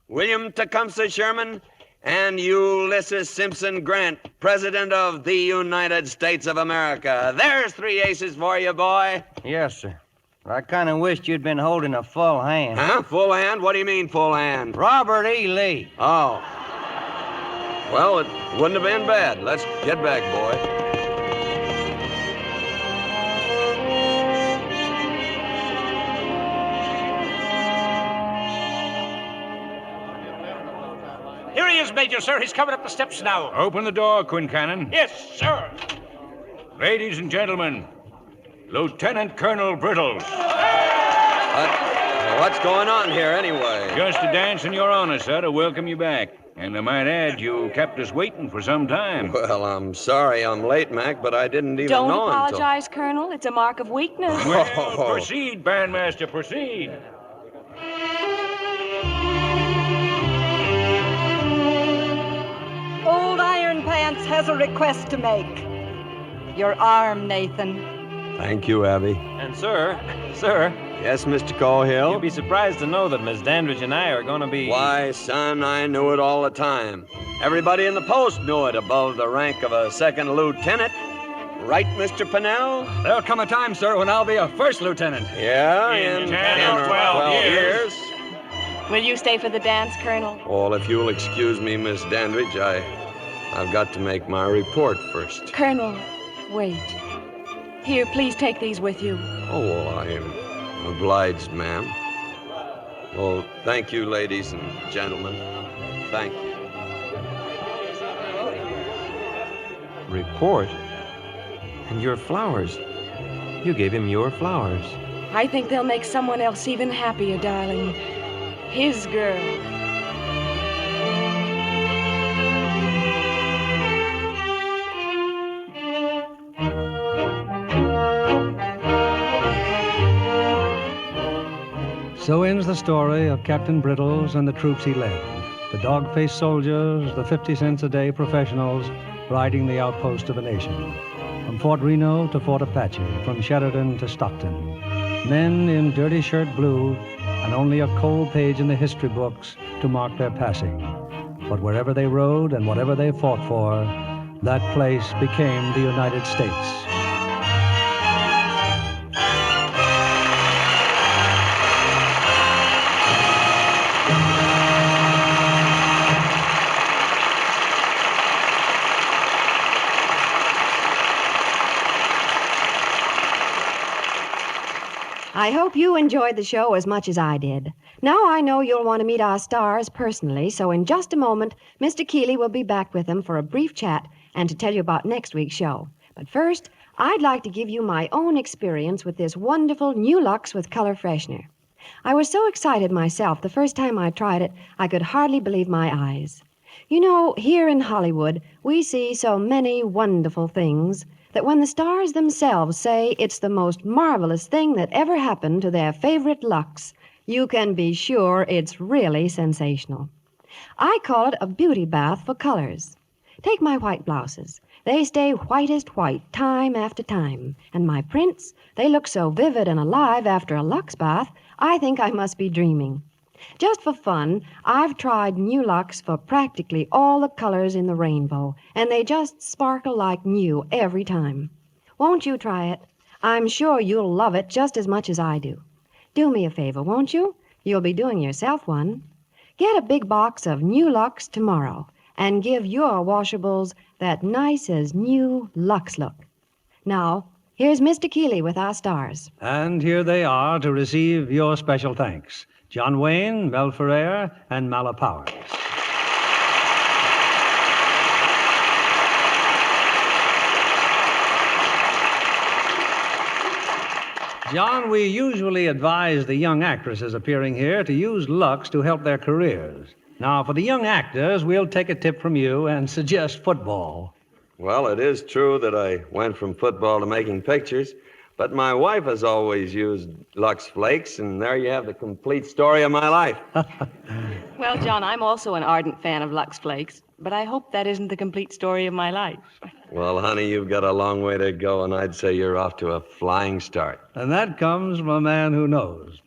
Speaker 3: William Tecumseh Sherman, and Ulysses Simpson Grant, President of the United States of America. There's 3 aces for you, boy.
Speaker 7: Yes, sir. I kind of wished you'd been holding a full hand.
Speaker 3: Huh? Full hand? What do you mean, full hand?
Speaker 7: Robert E. Lee.
Speaker 3: Oh. Well, it wouldn't have been bad. Let's get back, boy.
Speaker 4: Here he is, Major, sir. He's coming up the steps now.
Speaker 6: Open the door, Quincannon.
Speaker 4: Yes, sir.
Speaker 6: Ladies and gentlemen, Lieutenant Colonel Brittles.
Speaker 3: What's going on here, anyway?
Speaker 6: Just a dance in your honor, sir, to welcome you back. And I might add, you kept us waiting for some time.
Speaker 3: Well, I'm sorry I'm late, Mac, but I didn't even
Speaker 9: Don't
Speaker 3: know
Speaker 9: apologize, Colonel. It's a mark of weakness.
Speaker 6: Well, proceed, Bandmaster, proceed.
Speaker 10: Old Iron Pants has a request to make. Your arm, Nathan.
Speaker 3: Thank you, Abby.
Speaker 5: And, sir.
Speaker 3: Yes, Mr. Cohill?
Speaker 5: You'll be surprised to know that Miss Dandridge and I are going to be...
Speaker 3: Why, son, I knew it all the time. Everybody in the post knew it above the rank of a second lieutenant. Right, Mr. Pinnell?
Speaker 8: There'll come a time, sir, when I'll be a first lieutenant.
Speaker 3: Yeah, in 10 or 12 years.
Speaker 9: Will you stay for the dance, Colonel?
Speaker 3: Well, if you'll excuse me, Miss Dandridge, I've got to make my report first.
Speaker 9: Colonel, wait. Here, please take these with you.
Speaker 3: Oh, well, I am obliged, ma'am. Well, thank you, ladies and gentlemen. Thank you.
Speaker 5: Report? And your flowers. You gave him your flowers.
Speaker 9: I think they'll make someone else even happier, darling. His girl.
Speaker 2: So ends the story of Captain Brittles and the troops he led. The dog-faced soldiers, the 50 cents a day professionals riding the outpost of a nation. From Fort Reno to Fort Apache, from Sheridan to Stockton. Men in dirty shirt blue and only a cold page in the history books to mark their passing. But wherever they rode and whatever they fought for, that place became the United States.
Speaker 11: I hope you enjoyed the show as much as I did. Now I know you'll want to meet our stars personally, so in just a moment, Mr. Keeley will be back with them for a brief chat and to tell you about next week's show. But first, I'd like to give you my own experience with this wonderful new Lux with color freshener. I was so excited myself the first time I tried it, I could hardly believe my eyes. You know, here in Hollywood, we see so many wonderful things that when the stars themselves say it's the most marvelous thing that ever happened to their favorite Lux, you can be sure it's really sensational. I call it a beauty bath for colors. Take my white blouses. They stay whitest white time after time. And my prints, they look so vivid and alive after a Lux bath, I think I must be dreaming. Just for fun, I've tried new Lux for practically all the colors in the rainbow, and they just sparkle like new every time. Won't you try it? I'm sure you'll love it just as much as I do. Do me a favor, won't you? You'll be doing yourself one. Get a big box of new Lux tomorrow and give your washables that nice as new Lux look. Now, here's Mr. Keeley with our stars.
Speaker 2: And here they are to receive your special thanks. John Wayne, Mel Ferrer, and Mala Powers. John, we usually advise the young actresses appearing here to use Lux to help their careers. Now, for the young actors, we'll take a tip from you and suggest football.
Speaker 3: Well, it is true that I went from football to making pictures, but my wife has always used Lux Flakes, and there you have the complete story of my life.
Speaker 9: Well, John, I'm also an ardent fan of Lux Flakes, but I hope that isn't the complete story of my life.
Speaker 3: Well, honey, you've got a long way to go, and I'd say you're off to a flying start.
Speaker 2: And that comes from a man who knows.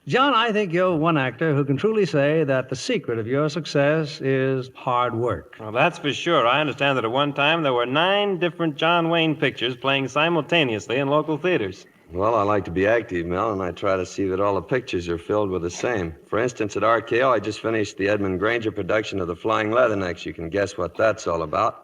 Speaker 2: John, I think you're one actor who can truly say that the secret of your success is hard work.
Speaker 5: Well, that's for sure. I understand that at one time there were 9 different John Wayne pictures playing simultaneously in local theaters.
Speaker 3: Well, I like to be active, Mel, and I try to see that all the pictures are filled with the same. For instance, at RKO, I just finished the Edmund Granger production of The Flying Leathernecks. You can guess what that's all about.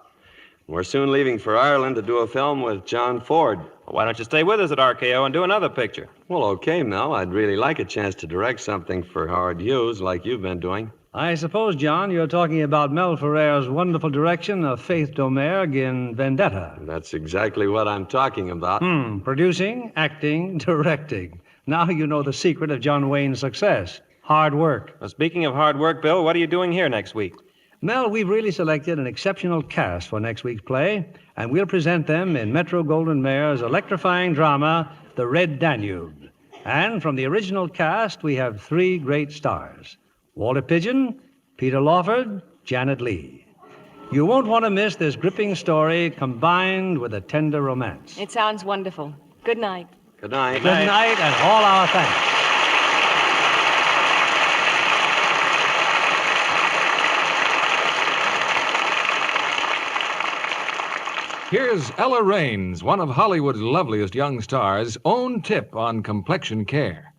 Speaker 3: We're soon leaving for Ireland to do a film with John Ford.
Speaker 5: Well, why don't you stay with us at RKO and do another picture?
Speaker 3: Well, okay, Mel. I'd really like a chance to direct something for Howard Hughes like you've been doing.
Speaker 2: I suppose, John, you're talking about Mel Ferrer's wonderful direction of Faith Domergue in Vendetta.
Speaker 3: That's exactly what I'm talking about.
Speaker 2: Producing, acting, directing. Now you know the secret of John Wayne's success. Hard work.
Speaker 5: Well, speaking of hard work, Bill, what are you doing here next week?
Speaker 2: Mel, we've really selected an exceptional cast for next week's play, and we'll present them in Metro-Goldwyn-Mayer's electrifying drama, The Red Danube. And from the original cast, we have 3 great stars: Walter Pidgeon, Peter Lawford, Janet Leigh. You won't want to miss this gripping story combined with a tender romance.
Speaker 9: It sounds wonderful. Good night.
Speaker 3: Good night.
Speaker 2: Good night, and all our thanks.
Speaker 1: Here's Ella Raines, one of Hollywood's loveliest young stars, own tip on complexion care.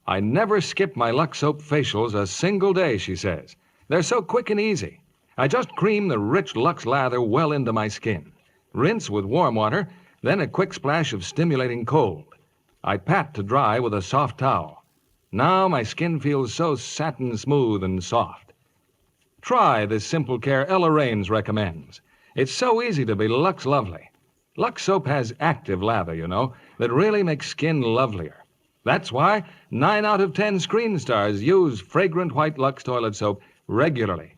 Speaker 1: I never skip my Lux soap facials a single day, she says. They're so quick and easy. I just cream the rich Lux lather well into my skin. Rinse with warm water, then a quick splash of stimulating cold. I pat to dry with a soft towel. Now my skin feels so satin smooth and soft. Try this simple care Ella Raines recommends. It's so easy to be Lux lovely. Lux soap has active lather, you know, that really makes skin lovelier. That's why 9 out of 10 screen stars use fragrant white Lux toilet soap regularly.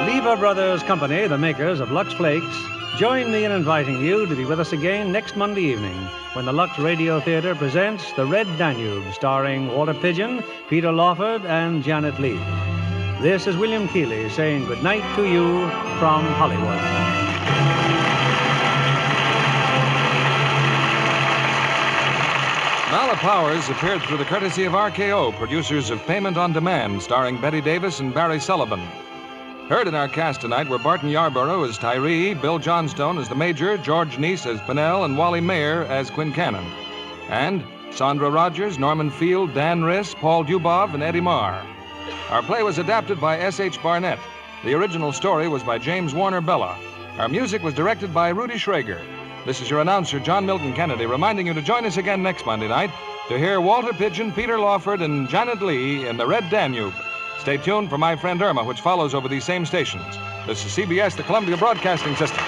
Speaker 2: Lever Brothers Company, the makers of Lux Flakes, join me in inviting you to be with us again next Monday evening when the Lux Radio Theatre presents The Red Danube, starring Walter Pidgeon, Peter Lawford, and Janet Leigh. This is William Keeley saying good night to you from Hollywood.
Speaker 1: Mala Powers appeared through the courtesy of RKO, producers of Payment on Demand, starring Betty Davis and Barry Sullivan. Heard in our cast tonight were Barton Yarborough as Tyree, Bill Johnstone as the Major, George Neese as Pinnell, and Wally Mayer as Quincannon. And Sandra Rogers, Norman Field, Dan Riss, Paul Dubov, and Eddie Marr. Our play was adapted by S.H. Barnett. The original story was by James Warner Bella. Our music was directed by Rudy Schrager. This is your announcer, John Milton Kennedy, reminding you to join us again next Monday night to hear Walter Pidgeon, Peter Lawford, and Janet Leigh in The Red Danube. Stay tuned for My Friend Irma, which follows over these same stations. This is CBS, the Columbia Broadcasting System.